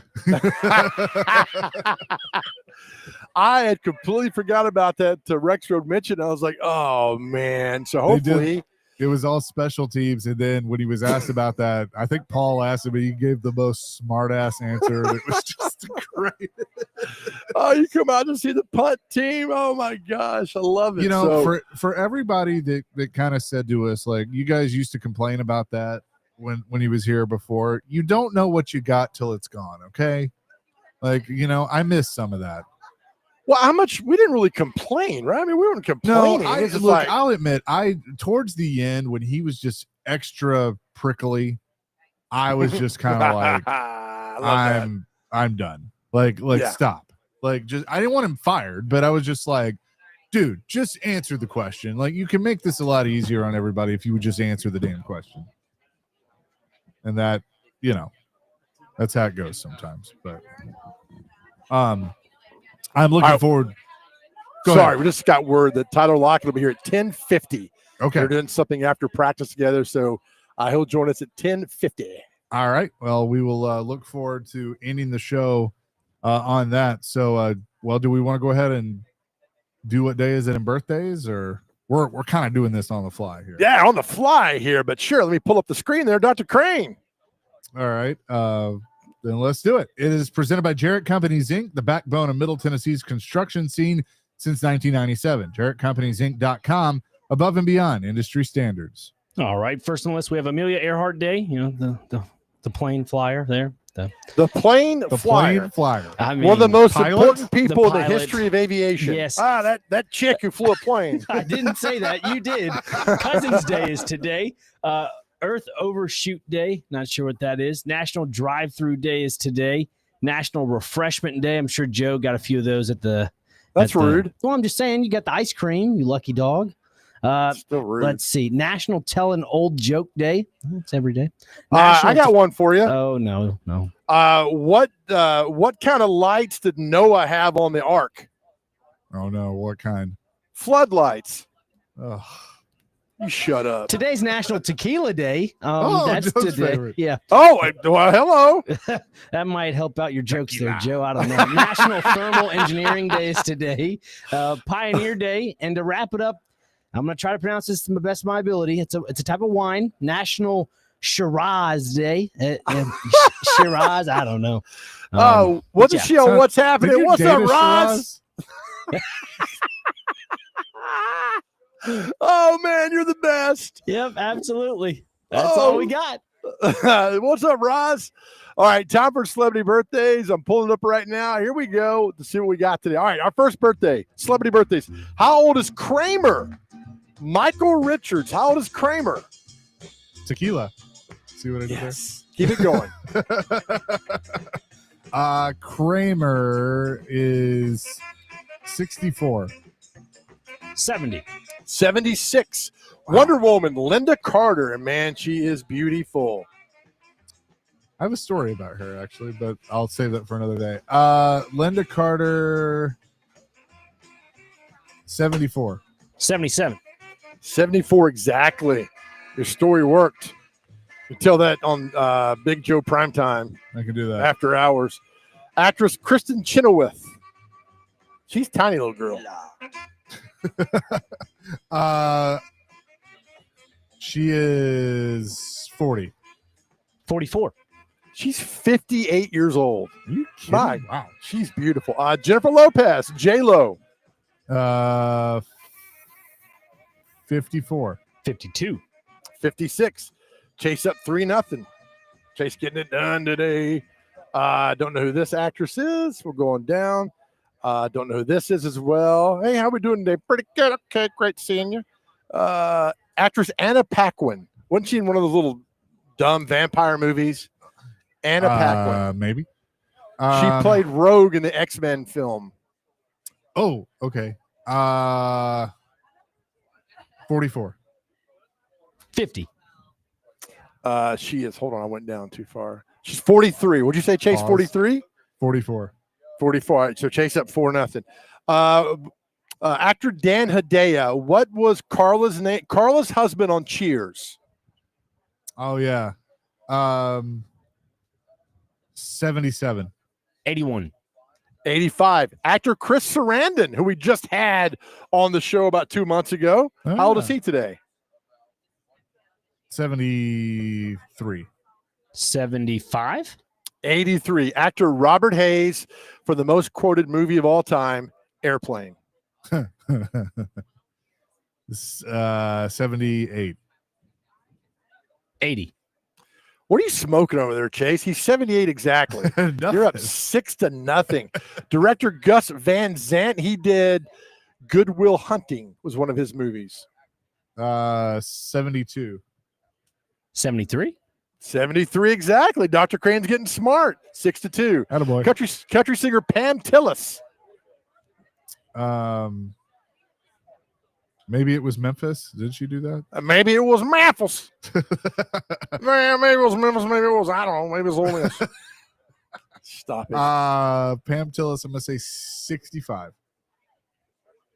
I had completely forgot about that. Rex Road mentioned. I was like, oh, man. So hopefully it was all special teams. And then when he was asked about that, I think Paul asked him, and he gave the most smart-ass answer. It was just great. Oh, you come out to see the punt team? Oh, my gosh. I love it. You know, for everybody that kind of said to us, like, you guys used to complain about that when he was here before, you don't know what you got till it's gone. Okay. Like, you know, I miss some of that. Well, how much we didn't really complain, right? I mean, we weren't complaining. No, I'll admit, towards the end when he was just extra prickly, I was just kind of like, I'm done. Like, yeah. Stop. Like, just I didn't want him fired, but I was just like, dude, just answer the question. Like, you can make this a lot easier on everybody if you would just answer the damn question. And that, you know, that's how it goes sometimes. But I'm looking forward. Sorry, we just got word that Tyler Lockett will be here at 10:50. Okay. They're doing something after practice together, so he'll join us at 10:50. All right. Well, we will look forward to ending the show on that. So, do we want to go ahead and do what day is it in birthdays, or we're kind of doing this on the fly here? Yeah, on the fly here, but sure. Let me pull up the screen there, Dr. Crane. All right. Then let's do it. It is presented by Jarrett Companies, Inc., the backbone of Middle Tennessee's construction scene since 1997. JarrettCompaniesInc.com, above and beyond industry standards. All right. First on the list, we have Amelia Earhart Day. You know, the plane flyer there. The plane flyer. I mean, one of the most pilot? important people in the history of aviation. Yes. That chick who flew a plane. I didn't say that. You did. Cousins Day is today. Earth Overshoot Day. Not sure what that is. National Drive-Through Day is today. National Refreshment Day. I'm sure Joe got a few of those at the. That's rude. Well, I'm just saying, you got the ice cream, you lucky dog. Still rude. Let's see. National Tell an Old Joke Day. It's every day. I got one for you. Oh no. What kind of lights did Noah have on the ark? Oh no, what kind? Floodlights. Oh. You shut up. Today's National Tequila Day. That's Joe's today. favorite. Yeah. Oh, well, hello. That might help out your jokes there, Joe. I don't know. National Thermal Engineering Day is today. Pioneer Day. And to wrap it up, I'm going to try to pronounce this to the best of my ability. It's a type of wine. National Shiraz Day. Shiraz, I don't know. What's she on? What's happening? What's up, Roz? Oh, man, you're the best. Yep, absolutely. That's all we got. What's up, Roz? All right, time for celebrity birthdays. I'm pulling it up right now. Here we go to see what we got today. All right, our first birthday, celebrity birthdays. How old is Kramer? Michael Richards. How old is Kramer? Tequila. See what I did there? Keep it going. Kramer is 64. 70. 76. Wonder Woman, Linda Carter. And man, she is beautiful. I have a story about her, actually, but I'll save that for another day. Linda Carter, 74. 77. 74 exactly. Your story worked. You tell that on Big Joe Primetime. I can do that. After hours. Actress Kristen Chenoweth. She's a tiny little girl. She is 40. 44. She's 58 years old. Are you kidding? My, Wow. she's beautiful. Jennifer Lopez, J-Lo. 54. 52. 56. Chase up 3-0. Chase getting it done today. Don't know who this actress is. We're going down. Don't know who this is as well. Hey, how we doing today? Pretty good. Okay, great seeing you. Actress Anna Paquin. Wasn't she in one of those little dumb vampire movies? Anna Paquin. Maybe. She played Rogue in the X-Men film. Oh, okay. 44. 50. She is. Hold on, I went down too far. She's 43. What'd you say, Chase? Pause. 43? 44. 44. All right, so Chase up 4-0. Actor Dan Hedaya. What was Carla's name? Carla's husband on Cheers. Oh yeah. 77. 81. 85. Actor Chris Sarandon, who we just had on the show about 2 months ago. How old is he today? 73. 75. 83. Actor Robert Hayes for the most quoted movie of all time, Airplane. 78. 80. What are you smoking over there, Chase? He's 78 exactly. You're up 6-0. Director Gus Van Sant, he did Good Will Hunting, was one of his movies. 72. 73. 73 exactly. Dr. Crane's getting smart. 6-2. Attaboy. Country singer Pam Tillis. Maybe it was Memphis. Did she do that? Maybe it was Memphis. Man, maybe it was Memphis. Maybe it was, I don't know. Maybe it was Ole Miss. Stop it. Pam Tillis, I'm going to say 65.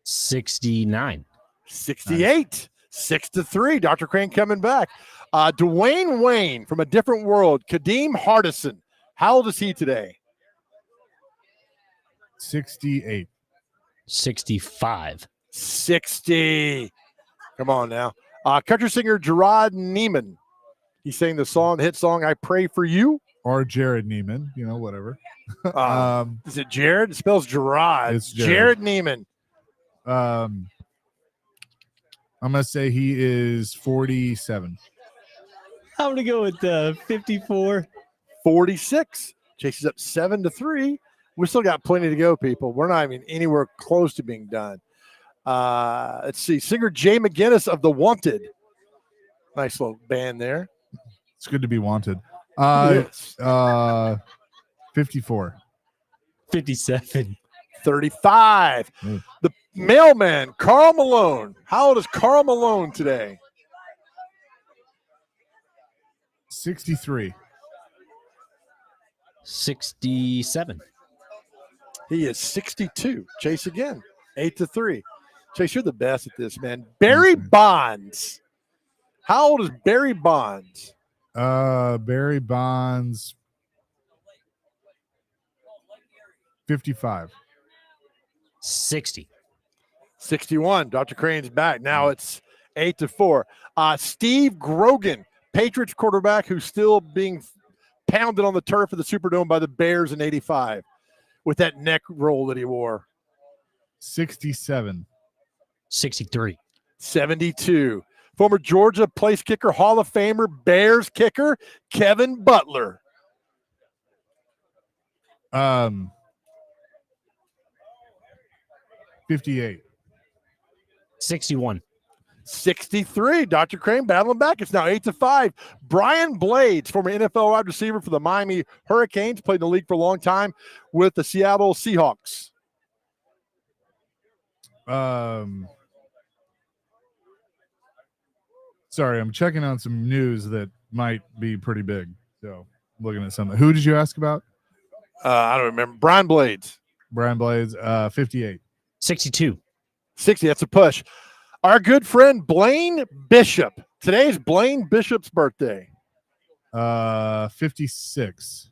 69. 68. 6-3. Dr. Crane coming back. Dwayne Wayne from a different world. Kadeem Hardison. How old is he today? 68. 65. 60. Come on now. Country singer Gerard Neiman. He sang the hit song, I Pray for You. Or Jared Neiman, whatever. Is it Jared? It spells Gerard. It's Jared Neiman. I'm going to say he is 47. I'm going to go with 54. 46. Chases up 7-3. We still got plenty to go, people. We're not even anywhere close to being done. Let's see. Singer Jay McGinnis of The Wanted. Nice little band there. It's good to be wanted. Yes. 54. 57. 35. The mailman, Carl Malone. How old is Carl Malone today? 63. 67. He is 62. Chase again. 8-3. Chase, you're the best at this, man. Barry Bonds. How old is Barry Bonds? Barry Bonds. 55. 60. 61. Dr. Crane's back. Now it's 8-4. Steve Grogan, Patriots quarterback, who's still being pounded on the turf of the Superdome by the Bears in 85 with that neck roll that he wore. 67. 63. 72. Former Georgia place kicker, Hall of Famer, Bears kicker, Kevin Butler. 58. 61. 63. Dr. Crane battling back. It's now 8-5. Brian Blades, former NFL wide receiver for the Miami Hurricanes, played in the league for a long time with the Seattle Seahawks. Sorry, I'm checking on some news that might be pretty big. So looking at something. Who did you ask about? I don't remember. Brian Blades. Brian Blades, 58. 62. 60. That's a push. Our good friend Blaine Bishop. Today is Blaine Bishop's birthday. 56.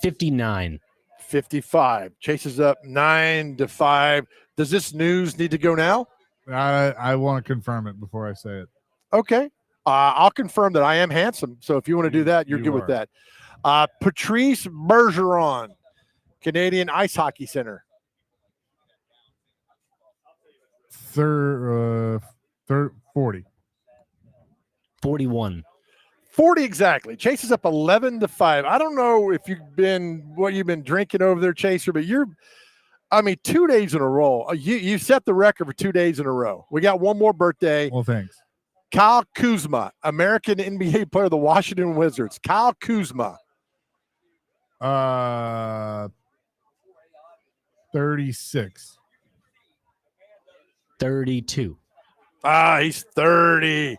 59. 55. Chases up 9-5. Does this news need to go now? I want to confirm it before I say it. Okay. I'll confirm that I am handsome. So if you want to do that, you're You good with are. that. Patrice Bergeron, Canadian Ice Hockey Center. Third 40. 41. 40 exactly. Chase is up 11-5. I don't know if you've been drinking over there, Chaser, but 2 days in a row. You set the record for 2 days in a row. We got one more birthday. Well, thanks. Kyle Kuzma, American NBA player of the Washington Wizards. Kyle Kuzma. 36. 32. He's 30.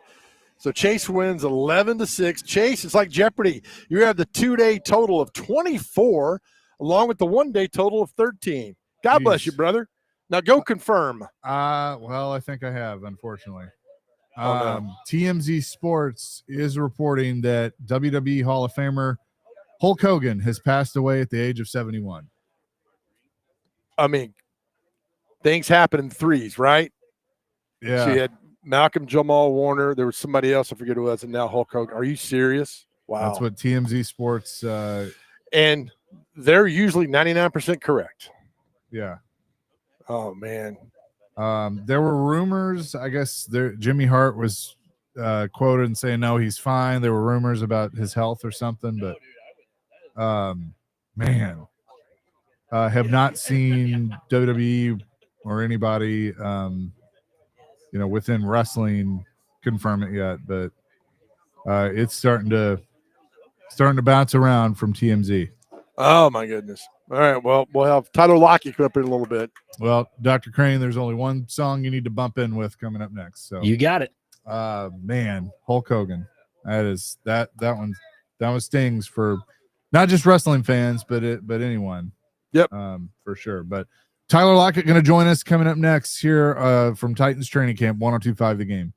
So Chase wins 11-6. Chase, it's like Jeopardy. You have the 2-day total of 24, along with the 1-day total of 13. God bless you, brother. Now go confirm. Well, I think I have, unfortunately. Oh, no. TMZ Sports is reporting that WWE Hall of Famer Hulk Hogan has passed away at the age of 71. I mean, things happen in threes, right? Yeah. So you had Malcolm Jamal Warner. There was somebody else, I forget who it was, and now Hulk Hogan. Are you serious? Wow. That's what TMZ Sports and they're usually 99% correct. yeah. Oh, man. There were rumors, I guess Jimmy Hart was quoted and saying, no, he's fine. There were rumors about his health or something, but have not seen WWE or anybody, within wrestling confirm it yet, but it's starting to bounce around from TMZ. Oh, my goodness. All right. Well, we'll have Tyler Lockett come up in a little bit. Well, Dr. Crane, there's only one song you need to bump in with coming up next. So You got it. Man, Hulk Hogan. That one stings for not just wrestling fans, but anyone. Yep. For sure. But Tyler Lockett going to join us coming up next here from Titans Training Camp 102.5 The Game.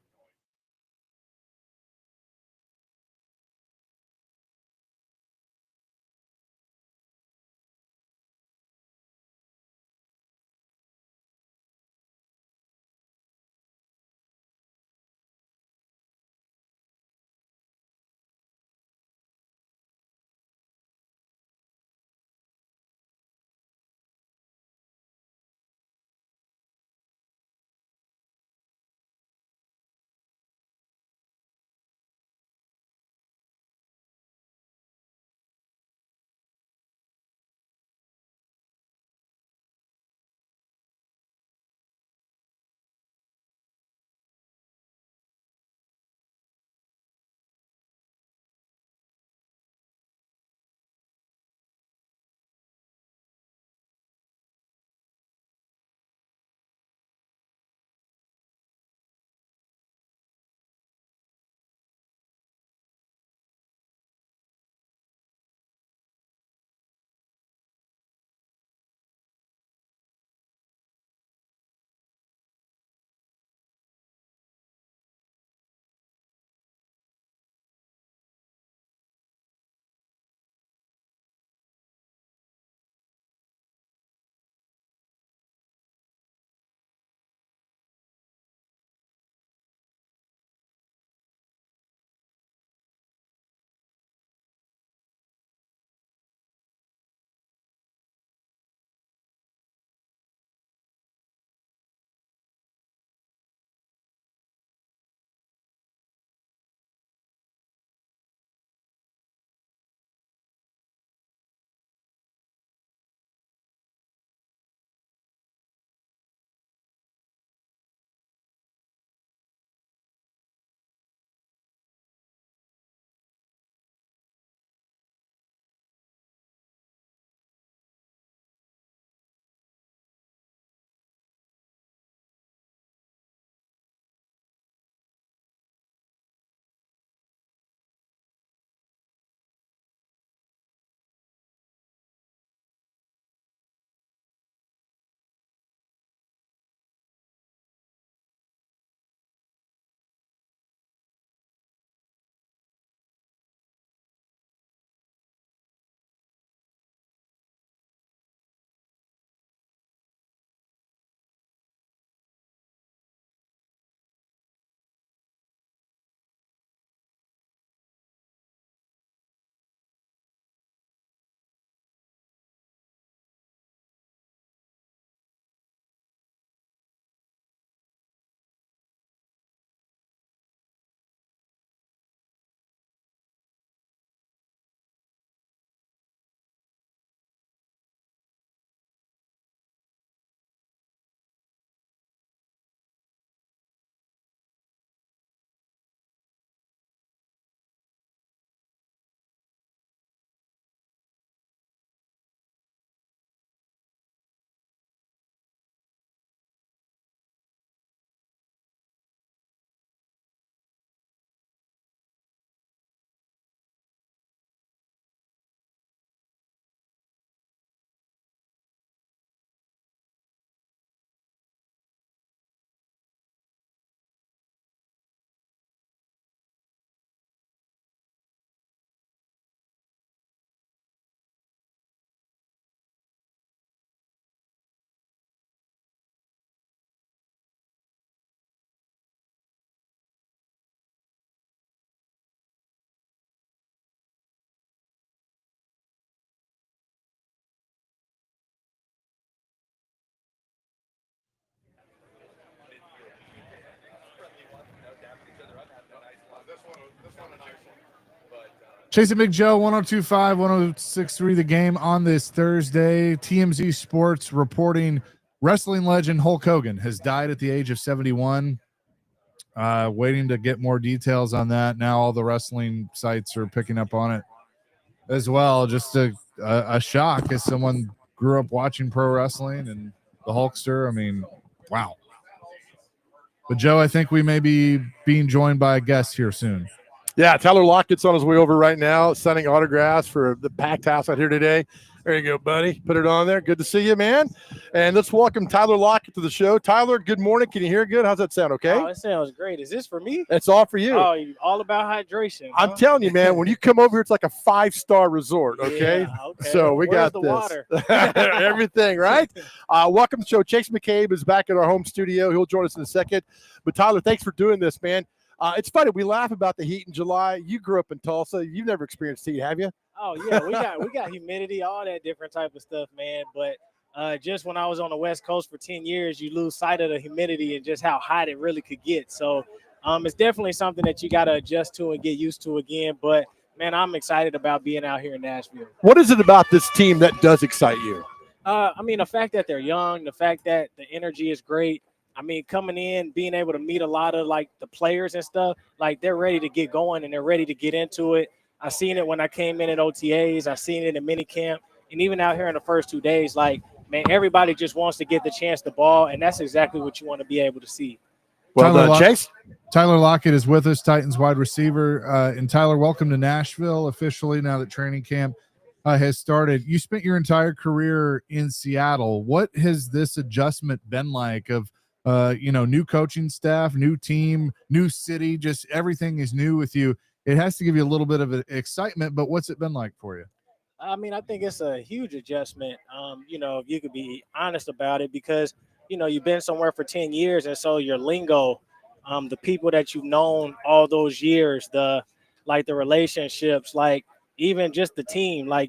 Chasing Big Joe, 102.5, 106.3 The Game on this Thursday. TMZ Sports reporting wrestling legend Hulk Hogan has died at the age of 71. Waiting to get more details on that. Now all the wrestling sites are picking up on it as well. Just a shock as someone grew up watching pro wrestling and the Hulkster. I mean, wow. But Joe, I think we may be being joined by a guest here soon. Yeah, Tyler Lockett's on his way over right now, signing autographs for the packed house out here today. There you go, buddy. Put it on there. Good to see you, man. And let's welcome Tyler Lockett to the show. Tyler, good morning. Can you hear good? How's that sound? Okay. Oh, it sounds great. Is this for me? It's all for you. Oh, all about hydration. I'm telling you, man, when you come over here, it's like a 5-star resort. Okay. Yeah, okay. So we Where's got the this. water? Everything, right? Welcome to the show. Chase McCabe is back at our home studio. He'll join us in a second. But Tyler, thanks for doing this, man. It's funny. We laugh about the heat in July. You grew up in Tulsa. You've never experienced heat, have you? Oh yeah, we got humidity, all that different type of stuff, man. But just when I was on the West Coast for 10 years, you lose sight of the humidity and just how hot it really could get. So it's definitely something that you got to adjust to and get used to again. But man, I'm excited about being out here in Nashville. What is it about this team that does excite you? I mean, the fact that they're young, the fact that the energy is great. I mean, coming in, being able to meet a lot of like the players and stuff, like they're ready to get going and they're ready to get into it. I seen it when I came in at OTAs. I seen it in mini camp, and even out here in the first 2 days. Like, man, everybody just wants to get the chance to ball, and that's exactly what you want to be able to see. Well done, Chase. Tyler Lockett is with us, Titans wide receiver. And Tyler, welcome to Nashville officially now that training camp has started. You spent your entire career in Seattle. What has this adjustment been like of new coaching staff, new team, new city, just everything is new with you? It has to give you a little bit of excitement, but what's it been like for you? I mean, I think it's a huge adjustment, if you could be honest about it, because, you've been somewhere for 10 years. And so your lingo, the people that you've known all those years, the relationships, like even just the team, I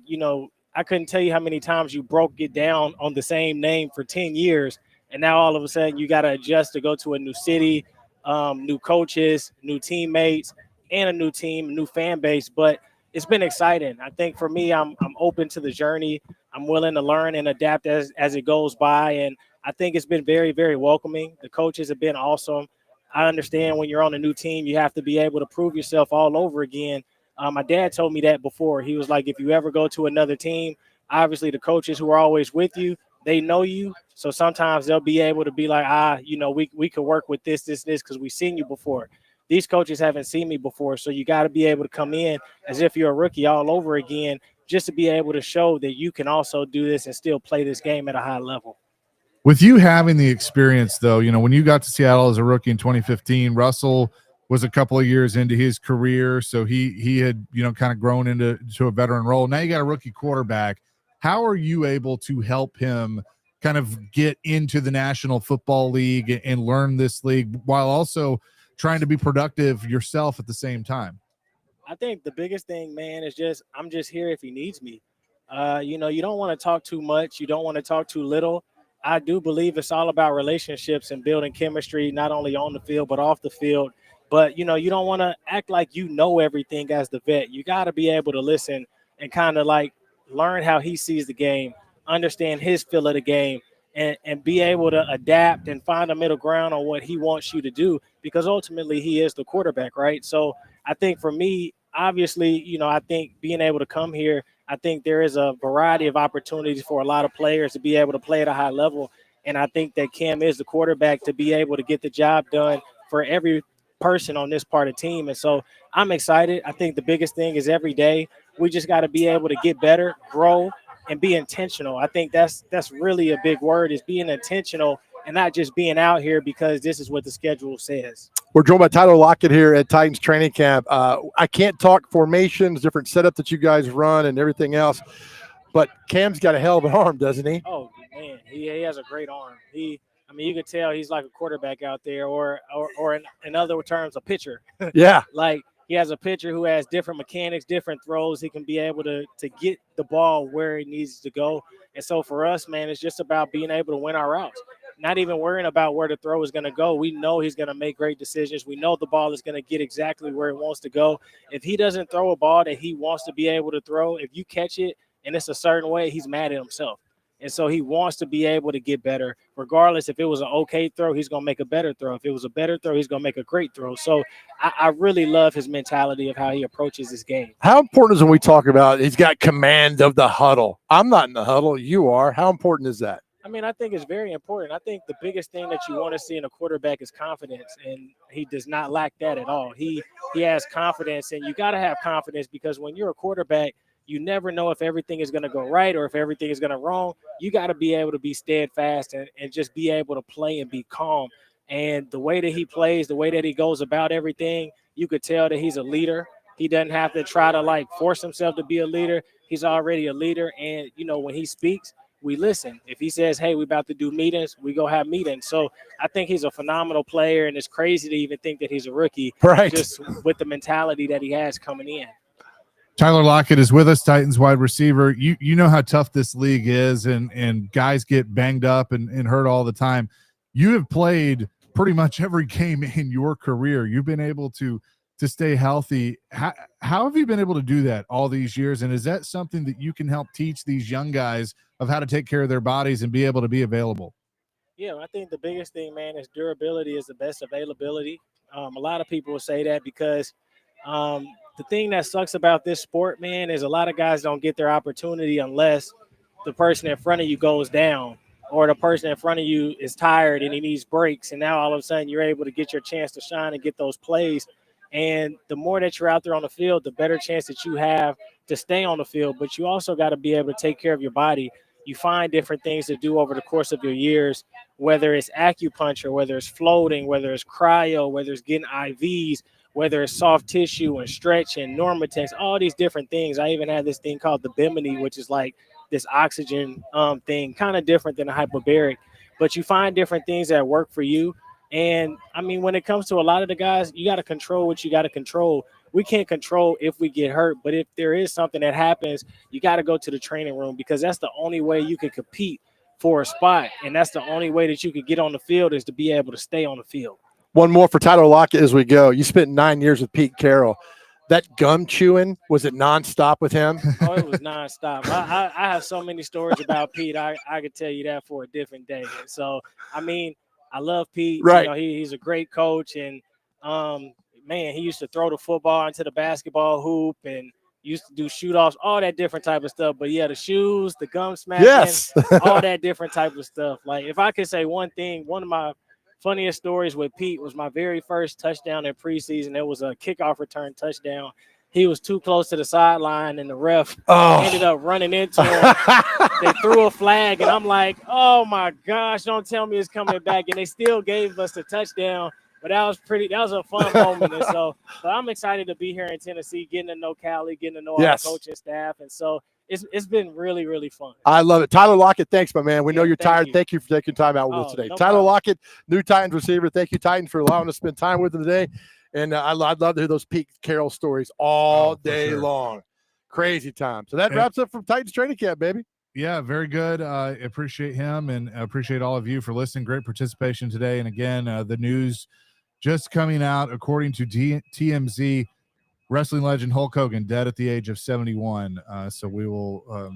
couldn't tell you how many times you broke it down on the same name for 10 years. And now all of a sudden you got to adjust to go to a new city, new coaches, new teammates, and a new team, new fan base. But it's been exciting. I think for me, I'm open to the journey. I'm willing to learn and adapt as it goes by. And I think it's been very, very welcoming. The coaches have been awesome. I understand when you're on a new team, you have to be able to prove yourself all over again. My dad told me that before. He was like, if you ever go to another team, obviously the coaches who are always with you, they know you. So sometimes they'll be able to be like, we could work with this, because we've seen you before. These coaches haven't seen me before, so you got to be able to come in as if you're a rookie all over again, just to be able to show that you can also do this and still play this game at a high level. With you having the experience, though, when you got to Seattle as a rookie in 2015, Russell was a couple of years into his career, so he had kind of grown into a veteran role. Now you got a rookie quarterback. How are you able to help him kind of get into the National Football League and learn this league while also trying to be productive yourself at the same time? I think the biggest thing, man, is I'm just here if he needs me. You don't want to talk too much. You don't want to talk too little. I do believe it's all about relationships and building chemistry, not only on the field, but off the field. But, you don't want to act like you know everything as the vet. You got to be able to listen and kind of like learn how he sees the game, understand his feel of the game, and be able to adapt and find a middle ground on what he wants you to do, because ultimately he is the quarterback, right? So I think for me, obviously, I think being able to come here, I think there is a variety of opportunities for a lot of players to be able to play at a high level. And I think that Cam is the quarterback to be able to get the job done for every person on this part of the team. And so I'm excited. I think the biggest thing is every day we just got to be able to get better, grow, and be intentional. I think that's really a big word, is being intentional and not just being out here because this is what the schedule says. We're joined by Tyler Lockett here at Titans training camp. I can't talk formations, different setup that you guys run and everything else, but Cam's got a hell of an arm, doesn't he? Oh, man, he has a great arm. You could tell he's like a quarterback out there, or in other terms, a pitcher. Yeah. Like, he has a pitcher who has different mechanics, different throws. He can be able to get the ball where it needs to go. And so for us, man, it's just about being able to win our routes. not even worrying about where the throw is going to go. We know he's going to make great decisions. We know the ball is going to get exactly where it wants to go. If he doesn't throw a ball that he wants to be able to throw, if you catch it and it's a certain way, he's mad at himself. And so he wants to be able to get better. Regardless, if it was an okay throw, he's going to make a better throw. If it was a better throw, he's going to make a great throw. So I really love his mentality of how he approaches this game. How important is when we talk about he's got command of the huddle? I'm not in the huddle. You are. How important is that? I mean, I think it's very important. I think the biggest thing that you want to see in a quarterback is confidence, and he does not lack that at all. He has confidence, and you got to have confidence because when you're a quarterback, you never know if everything is going to go right or if everything is going to wrong. You got to be able to be steadfast and just be able to play and be calm. And the way that he plays, the way that he goes about everything, you could tell that he's a leader. He doesn't have to try to like force himself to be a leader. He's already a leader. And, you know, when he speaks, we listen. If he says, hey, we're about to do meetings, we go have meetings. So I think he's a phenomenal player, and it's crazy to even think that he's a rookie, right? Just with the mentality that he has coming in. Tyler Lockett is with us, Titans wide receiver. You know how tough this league is, and guys get banged up and hurt all the time. You have played pretty much every game in your career. You've been able to stay healthy. How have you been able to do that all these years? And is that something that you can help teach these young guys of how to take care of their bodies and be able to be available? Yeah, I think the biggest thing, man, is durability is the best availability. A lot of people will say that because the thing that sucks about this sport, man, is a lot of guys don't get their opportunity unless the person in front of you goes down or the person in front of you is tired and he needs breaks. And now all of a sudden you're able to get your chance to shine and get those plays. And the more that you're out there on the field, the better chance that you have to stay on the field. But you also got to be able to take care of your body. You find different things to do over the course of your years, whether it's acupuncture, whether it's floating, whether it's cryo, whether it's getting IVs, whether it's soft tissue and stretch and Normatex, all these different things. I even had this thing called the Bimini, which is like this oxygen thing, kind of different than a hyperbaric. But you find different things that work for you. And, I mean, when it comes to a lot of the guys, you got to control what you got to control. We can't control if we get hurt, but if there is something that happens, you got to go to the training room because that's the only way you can compete for a spot. And that's the only way that you could get on the field is to be able to stay on the field. One more for Tyler Lockett as we go. You spent 9 years with Pete Carroll. That gum chewing, was it nonstop with him? Oh, it was nonstop. I have so many stories about Pete. I could tell you that for a different day. So, I mean, I love Pete. Right. You know, he's a great coach. And, man, he used to throw the football into the basketball hoop and used to do shoot-offs, all that different type of stuff. But, yeah, the shoes, the gum smacking, yes. all that different type of stuff. Like, if I could say one thing, one of my funniest stories with Pete was my very first touchdown in preseason. It was a kickoff return touchdown. He was too close to the sideline, and the ref ended up running into him. They threw a flag, and I'm like, oh, my gosh, don't tell me it's coming back. And they still gave us the touchdown. But that was a fun moment. And so but I'm excited to be here in Tennessee, getting to know Cali, getting to know all the coaching staff. And so it's been really, really fun. I love it. Tyler Lockett, thanks, my man. We know you're tired. You. Thank you for taking time out with us today. No Tyler problem. Lockett, new Titans receiver. Thank you, Titans, for allowing us to spend time with him today. And I'd love to hear those Pete Carroll stories all day long. Crazy time. So that wraps up from Titans training camp, baby. Yeah, very good. I appreciate him and appreciate all of you for listening. Great participation today. And again, the news just coming out, according to TMZ, wrestling legend Hulk Hogan dead at the age of 71. So we will,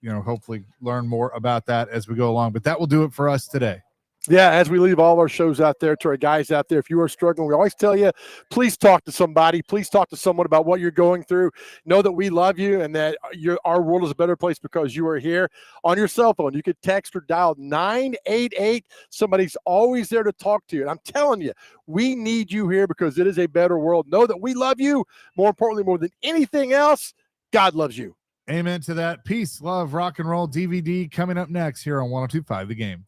hopefully learn more about that as we go along. But that will do it for us today. Yeah, as we leave all our shows out there to our guys out there, if you are struggling, we always tell you, please talk to somebody. Please talk to someone about what you're going through. Know that we love you and that our world is a better place because you are here. On your cell phone, you could text or dial 988. Somebody's always there to talk to you. And I'm telling you, we need you here because it is a better world. Know that we love you. More importantly, more than anything else, God loves you. Amen to that. Peace, love, rock and roll DVD coming up next here on 102.5 The Game.